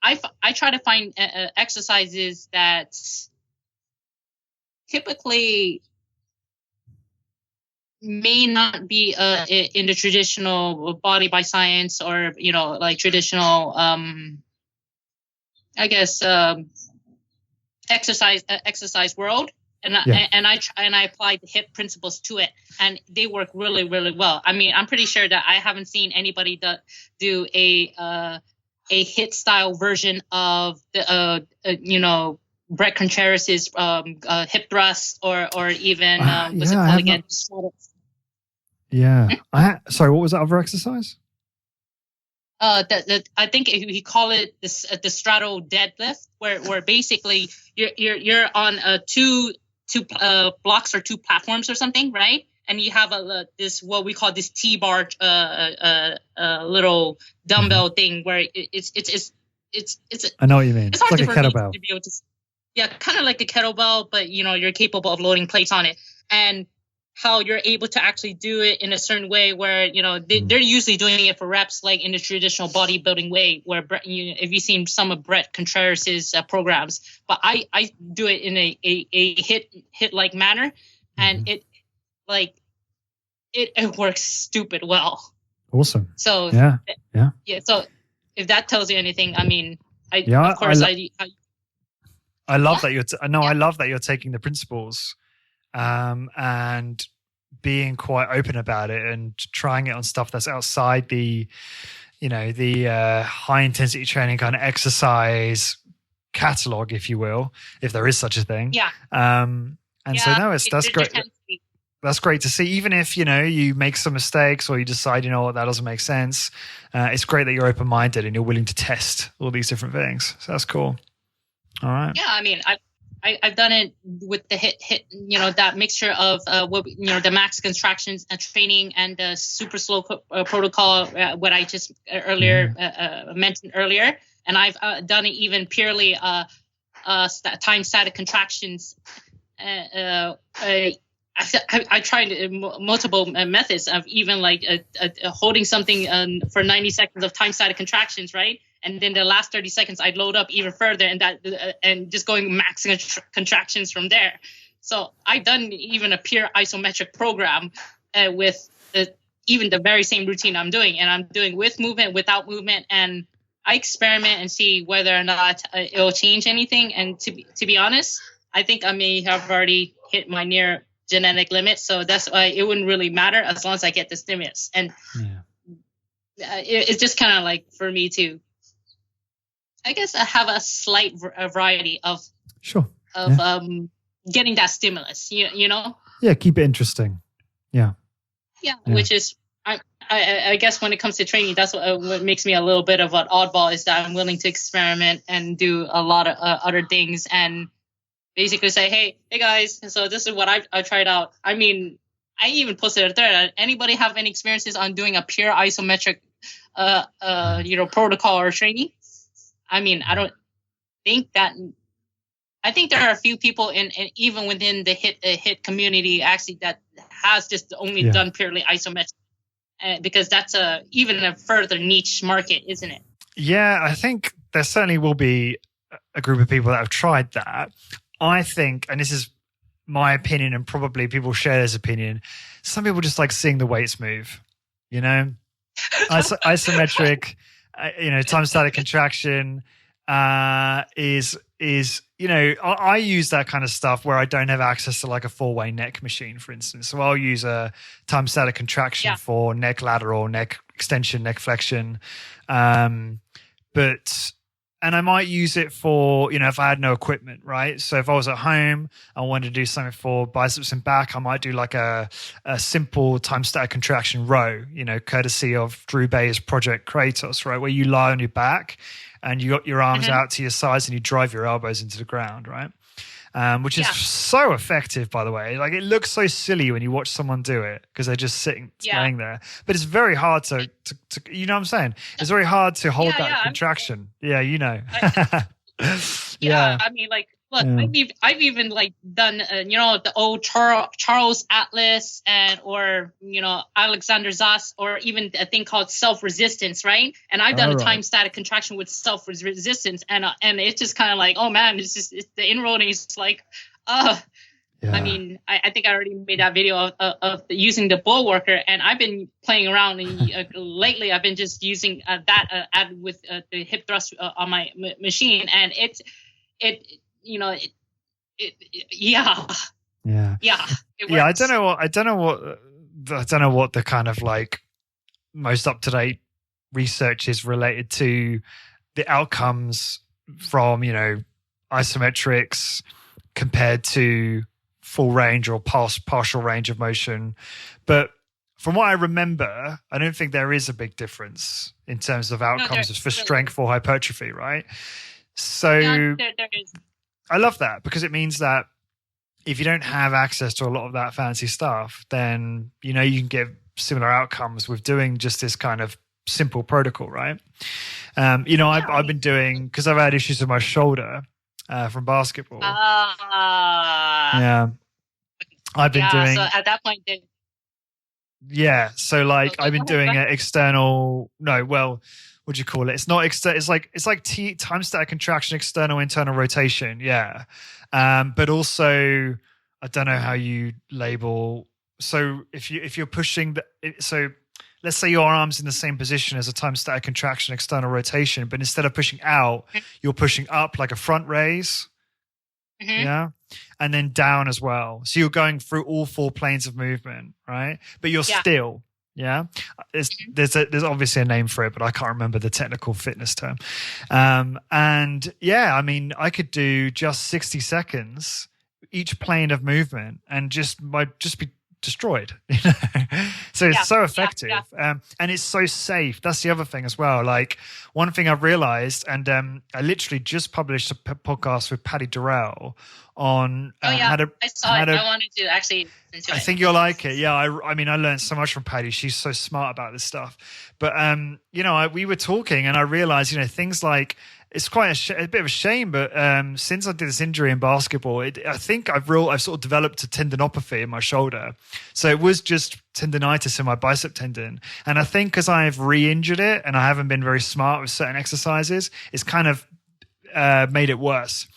I try to find exercises that typically may not be in the traditional body by science or like traditional I guess exercise world. And I applied the HIIT principles to it, and they work really, really well. I mean, I'm pretty sure that I haven't seen anybody do a HIIT style version of the Brett Contreras's hip thrust or even what's it called again? Yeah. Sorry, what was that other exercise? I think he call it the straddle deadlift, where basically you're on two two blocks or two platforms or something, right? And you have this what we call this T-bar little dumbbell thing where it's I know what you mean. It's hard like a kettlebell. to be able to, yeah, kind of like a kettlebell, but you're capable of loading plates on it, and how you're able to actually do it in a certain way where they're usually doing it for reps, like in the traditional bodybuilding way, where if you've seen some of Brett Contreras' programs, but I do it in a hit like manner, and it works stupid well. Awesome. So yeah. So if that tells you anything, I mean, I love that you're. I love that you're taking the principles, and being quite open about it and trying it on stuff that's outside the high intensity training kind of exercise catalog, if you will, if there is such a thing. Yeah. That's great. That's great to see. Even if, you make some mistakes or you decide, that doesn't make sense. It's great that you're open-minded and you're willing to test all these different things. So that's cool. All right. Yeah. I mean, I've done it with the hit, that mixture of the max contractions and training and the super slow protocol, what I just mentioned earlier. And I've done it even purely time static contractions. I tried multiple methods of even holding something for 90 seconds of time static contractions, right? And then the last 30 seconds, I'd load up even further and just going max contractions from there. So I've done even a pure isometric program with even the very same routine I'm doing. And I'm doing with movement, without movement. And I experiment and see whether or not it'll change anything. And to be honest, I think I may have already hit my near genetic limit. So that's why it wouldn't really matter as long as I get the stimulus. And it's just kind of like for me to, I guess, I have a slight variety of getting that stimulus, Yeah, keep it interesting. Yeah. Which is, I guess when it comes to training, that's what makes me a little bit of an oddball, is that I'm willing to experiment and do a lot of other things and basically say, hey guys, so this is what I tried out. I mean, I even posted a thread. Anybody have any experiences on doing a pure isometric, protocol or training? I mean, I don't think that. I think there are a few people and even within the hit community actually that has just only done purely isometric, because that's even a further niche market, isn't it? Yeah, I think there certainly will be a group of people that have tried that. I think, and this is my opinion, and probably people share this opinion, some people just like seeing the weights move, isometric, time static contraction is I use that kind of stuff where I don't have access to like a 4-way neck machine, for instance. So I'll use a time static contraction for neck lateral, neck extension, neck flexion. And I might use it for, if I had no equipment, right? So if I was at home, I wanted to do something for biceps and back, I might do like a simple time static contraction row, courtesy of Drew Bay's Project Kratos, right? Where you lie on your back and you got your arms out to your sides and you drive your elbows into the ground, right? Which is so effective, by the way. Like, it looks so silly when you watch someone do it because they're just laying there. But it's very hard to you know what I'm saying? It's very hard to hold that contraction. I mean, I mean, like, look, I've even like done, the old Charles Atlas or Alexander Zas, or even a thing called self-resistance, right? And I've done a time static contraction with self-resistance, and it's just kind of like, oh man, it's the inroading is like, I mean, I think I already made that video of using the bull worker, and I've been playing around. And lately, I've been just using that added with the hip thrust on my machine, and it I don't know what the kind of like most up-to-date research is related to the outcomes from isometrics compared to full range or partial range of motion, but from what I remember, I don't think there is a big difference in terms of outcomes for strength or hypertrophy, right? So there is. I love that because it means that if you don't have access to a lot of that fancy stuff, then, you know, you can get similar outcomes with doing just this kind of simple protocol, right? You know, I've been doing, because I've had issues with my shoulder from basketball. Yeah. I've been doing. So at that point, then. Yeah. So like I've been doing an external, what do you call it? It's not external. It's like time static contraction, external, internal rotation. Yeah. But also, I don't know how you label. So if you're pushing so let's say your arm's in the same position as a time static contraction, external rotation, but instead of pushing out, you're pushing up like a front raise. Mm-hmm. Yeah. And then down as well. So you're going through all 4 planes of movement, right? But you're still, there's obviously a name for it, but I can't remember the technical fitness term. And yeah, I mean, I could do just 60 seconds each plane of movement and just be destroyed. So it's so effective. And it's so safe. That's the other thing as well. Like one thing I've realized, and I literally just published a podcast with Paddy Durrell on I saw it. I wanted to actually I think you'll like it. Yeah, I mean, I learned so much from Paddy. She's so smart about this stuff. But you know, we were talking, and I realized, you know, things like, it's quite a bit of a shame, but since I did this injury in basketball, I think I've sort of developed a tendinopathy in my shoulder. So it was just tendinitis in my bicep tendon. And I think because I've re-injured it and I haven't been very smart with certain exercises, it's kind of made it worse.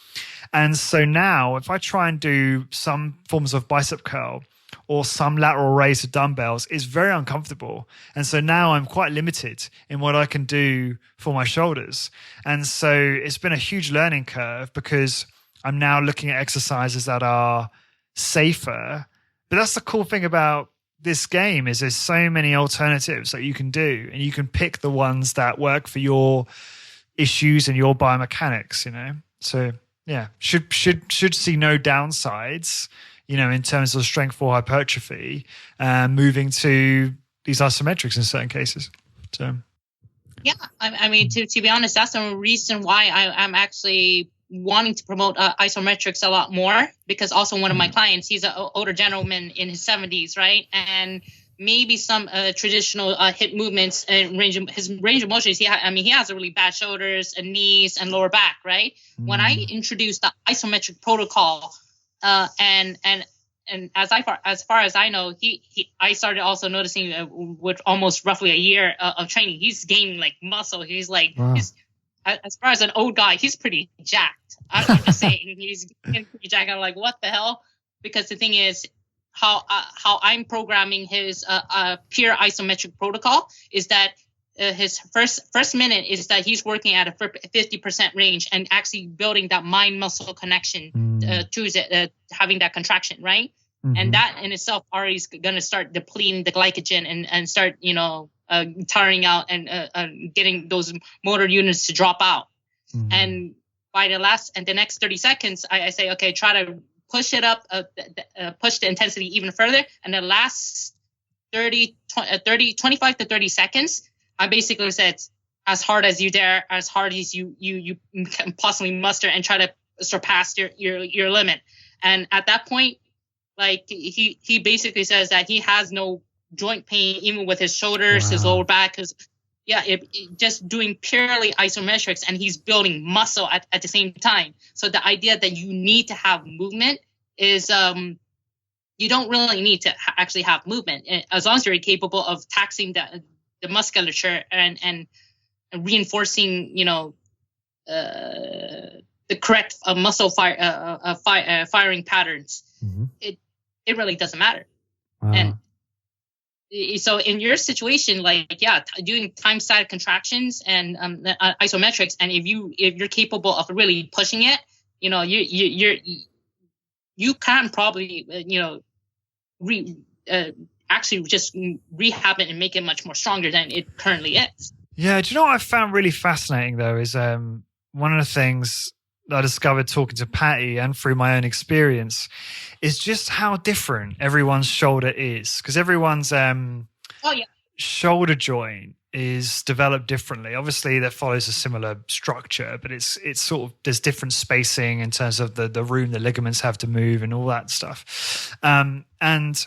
And so now if I try and do some forms of bicep curl or some lateral raise to dumbbells, it's very uncomfortable. And so now I'm quite limited in what I can do for my shoulders. And so it's been a huge learning curve because I'm now looking at exercises that are safer. But that's the cool thing about this game is there's so many alternatives that you can do, and you can pick the ones that work for your issues and your biomechanics, you know? So yeah, should see no downsides, you know, in terms of strength or hypertrophy, moving to these isometrics in certain cases. So, yeah, I mean, to be honest, that's the reason why I'm actually wanting to promote isometrics a lot more, because also one of my clients, he's an older gentleman in his 70s, right? And maybe some traditional hip movements and his range of motion. He has a really bad shoulders and knees and lower back, right? When I introduced the isometric protocol, and as far as I know, I started also noticing with almost roughly a year of training, he's gaining like muscle. He's like, as far as an old guy, he's pretty jacked. I'm just saying, he's pretty jacked. I'm like, what the hell? Because the thing is, how I'm programming his pure isometric protocol is that his first minute is that he's working at a 50% range and actually building that mind muscle connection to having that contraction, right? Mm-hmm. And that in itself already is going to start depleting the glycogen and start, you know, tiring out and getting those motor units to drop out. Mm-hmm. And by the next 30 seconds, I say, okay, try to push it up, push the intensity even further. And the last 25 to 30 seconds, I basically said, as hard as you dare, as hard as you can possibly muster, and try to surpass your limit. And at that point, like he basically says that he has no joint pain, even with his shoulders, his lower back, just doing purely isometrics, and he's building muscle at the same time. So the idea that you need to have movement is you don't really need to actually have movement, as long as you're capable of taxing the musculature and reinforcing, you know, the correct muscle firing patterns. Mm-hmm. It really doesn't matter. Wow. And so in your situation, like, doing time static contractions and isometrics, and if you're capable of really pushing it, you know, you can probably, you know, actually just rehab it and make it much more stronger than it currently is. Yeah. Do you know what I found really fascinating though is one of the things that I discovered talking to Patty and through my own experience is just how different everyone's shoulder is, because everyone's shoulder joint is developed differently. Obviously, that follows a similar structure, but it's sort of, there's different spacing in terms of the room the ligaments have to move and all that stuff. And the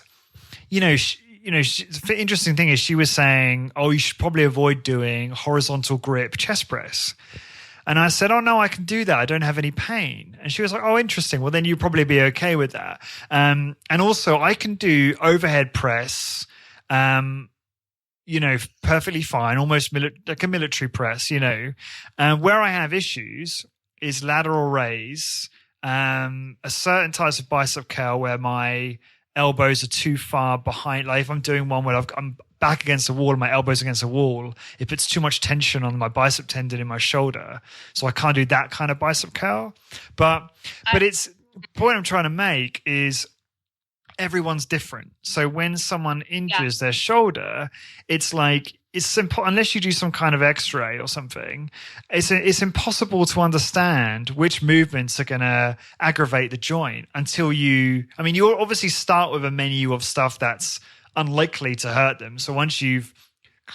interesting thing is she was saying, oh, you should probably avoid doing horizontal grip chest press. And I said, oh, no, I can do that. I don't have any pain. And she was like, oh, interesting. Well, then you'll probably be okay with that. And also I can do overhead press, perfectly fine, almost like a military press, where I have issues is lateral raise, a certain types of bicep curl where my elbows are too far behind. Like if I'm doing one where I'm back against the wall and my elbows against the wall, it puts too much tension on my bicep tendon in my shoulder. So I can't do that kind of bicep curl. But it's the point I'm trying to make is everyone's different. So when someone injures their shoulder, it's like, it's simple, unless you do some kind of x-ray or something, it's impossible to understand which movements are going to aggravate the joint until you'll obviously start with a menu of stuff that's unlikely to hurt them. So once you've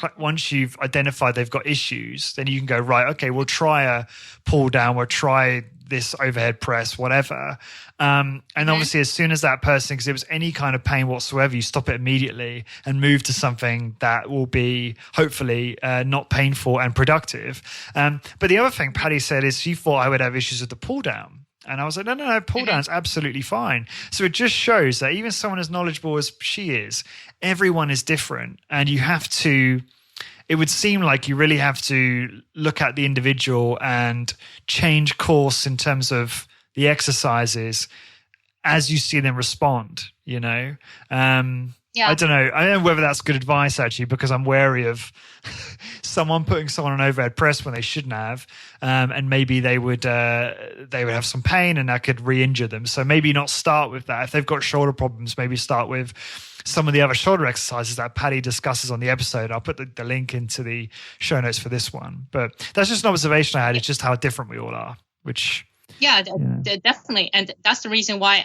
identified they've got issues, then you can go, right, okay, we'll try a pull down, we'll try this overhead press, whatever. And obviously as soon as that person exhibits any kind of pain whatsoever, you stop it immediately and move to something that will be hopefully not painful and productive. But the other thing Patty said is she thought I would have issues with the pull down. And I was like, no, pull down's absolutely fine. So it just shows that even someone as knowledgeable as she is, everyone is different. And you have to, it would seem like you really have to look at the individual and change course in terms of the exercises as you see them respond, I don't know whether that's good advice actually, because I'm wary of someone putting someone on overhead press when they shouldn't have, and maybe they would have some pain and that could re-injure them. So maybe not start with that. If they've got shoulder problems, maybe start with some of the other shoulder exercises that Patty discusses on the episode. I'll put the link into the show notes for this one. But that's just an observation I had. It's just how different we all are, which... Yeah, definitely. And that's the reason why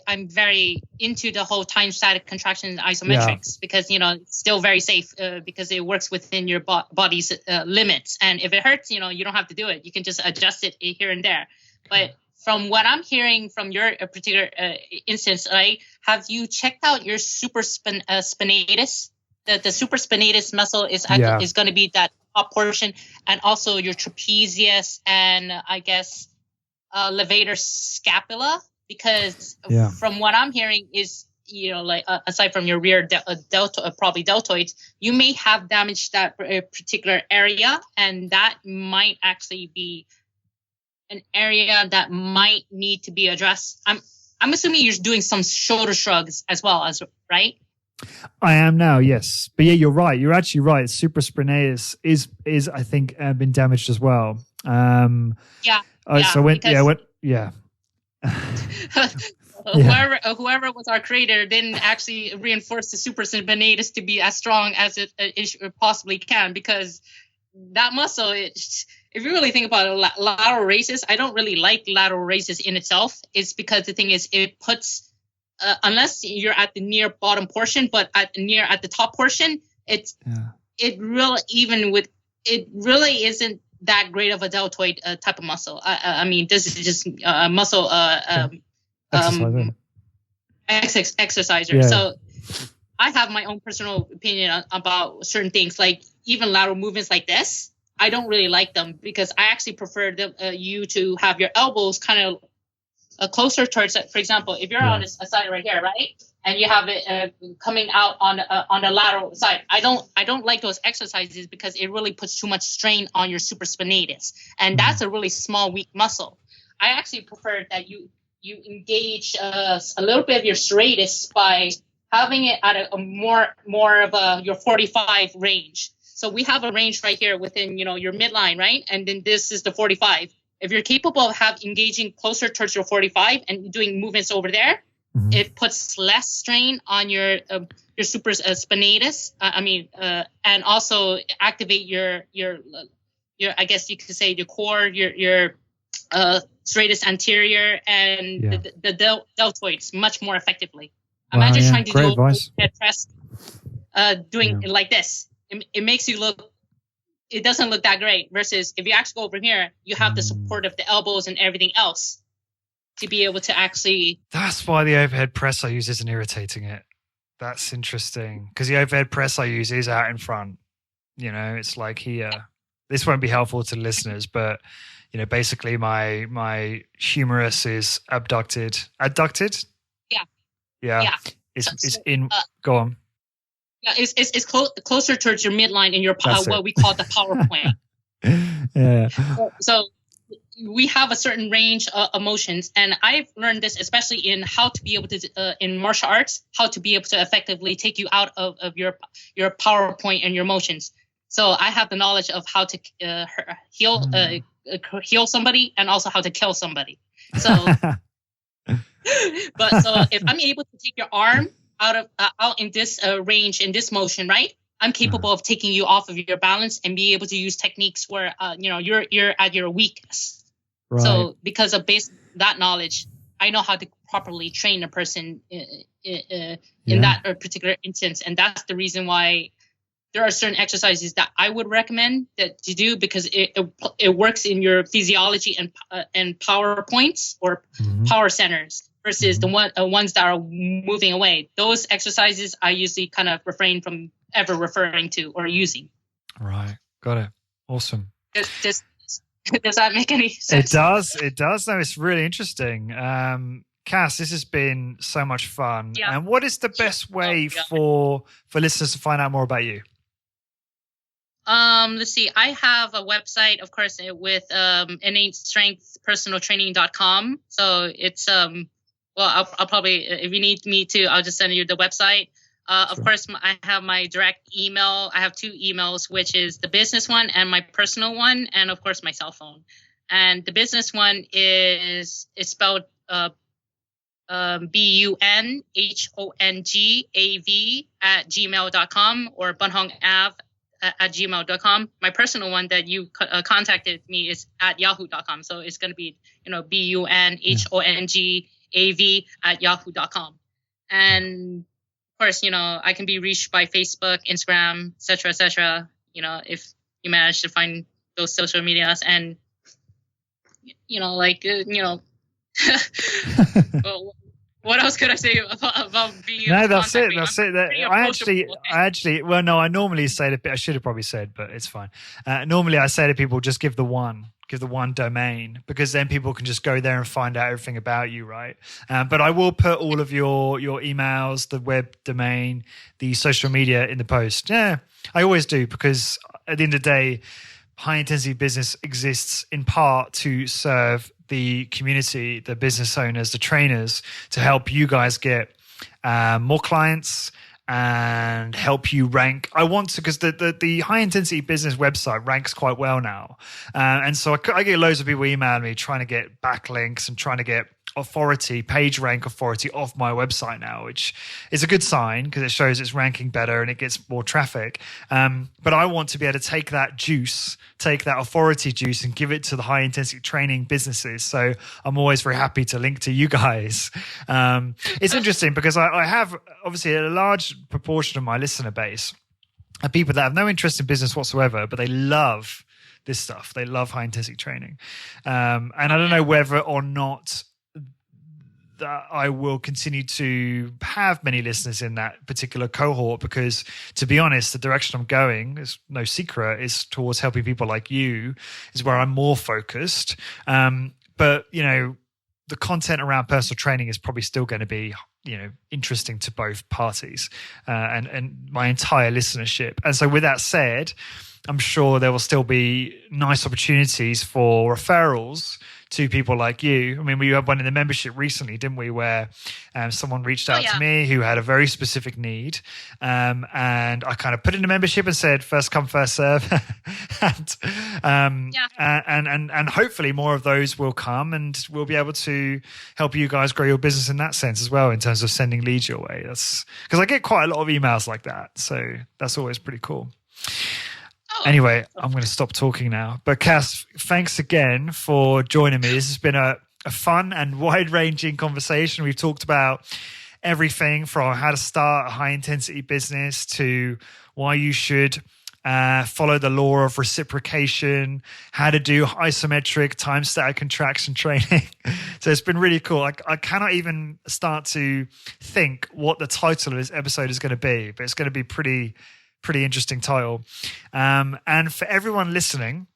I'm very into the whole time static contraction and isometrics, because, it's still very safe because it works within your body's limits. And if it hurts, you don't have to do it. You can just adjust it here and there. But from what I'm hearing from your particular instance, have you checked out your supraspinatus? The supraspinatus muscle is going to be that top portion, and also your trapezius and I guess levator scapula, because from what I'm hearing is, aside from your rear probably deltoids, you may have damaged that particular area, and that might actually be an area that might need to be addressed. I'm assuming you're doing some shoulder shrugs as well, right? I am now, yes. But yeah, you're right. You're actually right. Supraspinatus is I think been damaged as well. Whoever was our creator didn't actually reinforce the supraspinatus to be as strong as it possibly can, because that muscle, if you really think about it, lateral raises, I don't really like lateral raises in itself. It's because the thing is, it puts, unless you're at the near bottom portion, but at the top portion, it really isn't that great of a deltoid type of muscle. I mean, this is just muscle exerciser. Yeah. So I have my own personal opinion about certain things, like even lateral movements like this. I don't really like them, because I actually prefer you to have your elbows kind of closer towards it. For example, if you're on a side right here, right, and you have it coming out on the lateral side, I don't like those exercises, because it really puts too much strain on your supraspinatus, and that's a really small, weak muscle. I actually prefer that you engage a little bit of your serratus by having it at a more of your 45 range. So we have a range right here within your midline, right, and then this is the 45. If you're capable of engaging closer towards your 45 and doing movements over there, it puts less strain on your supraspinatus. And also activate your I guess you could say your core, your serratus anterior and the deltoids much more effectively. Imagine trying to do a head press, doing it like this. It makes you look it doesn't look that great. Versus if you actually go over here, you have the support of the elbows and everything else to be able to actually. That's why the overhead press I use isn't irritating it. That's interesting, because the overhead press I use is out in front. You know, it's like here. This won't be helpful to listeners, but you know, basically my humerus is abducted. Adducted? Yeah. It's in. Go on. Yeah, it's closer towards your midline in your what we call the power point. Yeah. So we have a certain range of motions, and I've learned this especially in how to be able to in martial arts, how to be able to effectively take you out of your power point and your motions. So I have the knowledge of how to heal somebody, and also how to kill somebody. So, so if I'm able to take your arm out in this range, in this motion, right? I'm capable of taking you off of your balance and be able to use techniques where you're at your weakness. Right. So because of that knowledge, I know how to properly train a person in that particular instance, and that's the reason why there are certain exercises that I would recommend that to do, because it works in your physiology and power points or power centers versus the ones that are moving away. Those exercises I usually kind of refrain from ever referring to or using. Right. Got it. Awesome. Does that make any sense? It does. No, it's really interesting. Cass, this has been so much fun. Yeah. And what is the best way for listeners to find out more about you? Let's see. I have a website, of course, with innatestrengthpersonaltraining.com. So it's I'll probably, if you need me to, I'll just send you the website. Of course, I have my direct email. I have 2 emails, which is the business one and my personal one, and of course my cell phone. And the business one is spelled bunhongav or bunhongav@gmail.com. My personal one that you contacted me is at yahoo.com. So it's going to be, bunhongav@yahoo.com. And of course, I can be reached by Facebook, Instagram, etc., etc. If you manage to find those social medias, and what else could I say about being? No, that's it. That's it. I normally say to, I should have probably said, but it's fine. Normally I say to people, just give the one domain, because then people can just go there and find out everything about you, right? But I will put all of your emails, the web domain, the social media in the post. Yeah, I always do, because at the end of the day, high intensity business exists in part to serve the community, the business owners, the trainers, to help you guys get more clients and help you rank. I want to, because the high intensity business website ranks quite well now. And so I get loads of people emailing me trying to get backlinks and trying to get page rank authority off my website now, which is a good sign because it shows it's ranking better and it gets more traffic. But I want to be able to take that authority juice and give it to the high intensity training businesses. So I'm always very happy to link to you guys. It's interesting because I have obviously a large proportion of my listener base are people that have no interest in business whatsoever, but they love this stuff. They love high intensity training. And I don't know whether or not that I will continue to have many listeners in that particular cohort, because to be honest, the direction I'm going, is no secret, is towards helping people like you, is where I'm more focused. But the content around personal training is probably still going to be interesting to both parties and my entire listenership. And so with that said, I'm sure there will still be nice opportunities for referrals to people like you. I mean, we had one in the membership recently, didn't we, where someone reached out to me who had a very specific need, and I kind of put in the membership and said first come first serve, and hopefully more of those will come, and we'll be able to help you guys grow your business in that sense as well, in terms of sending leads your way. That's because I get quite a lot of emails like that, so that's always pretty cool. Anyway, I'm going to stop talking now. But Cass, thanks again for joining me. This has been a fun and wide-ranging conversation. We've talked about everything from how to start a high-intensity business to why you should follow the law of reciprocation, how to do isometric time static contraction training. So it's been really cool. I cannot even start to think what the title of this episode is going to be, but it's going to be pretty interesting title. And for everyone listening,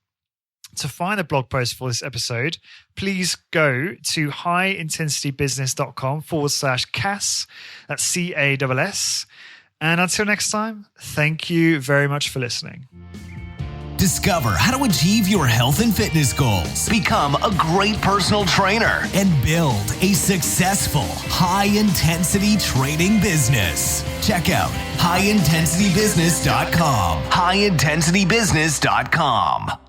to find a blog post for this episode, please go to highintensitybusiness.com/Cass. That's CASS. And until next time, thank you very much for listening. Discover how to achieve your health and fitness goals, become a great personal trainer, and build a successful high-intensity training business. Check out highintensitybusiness.com. highintensitybusiness.com.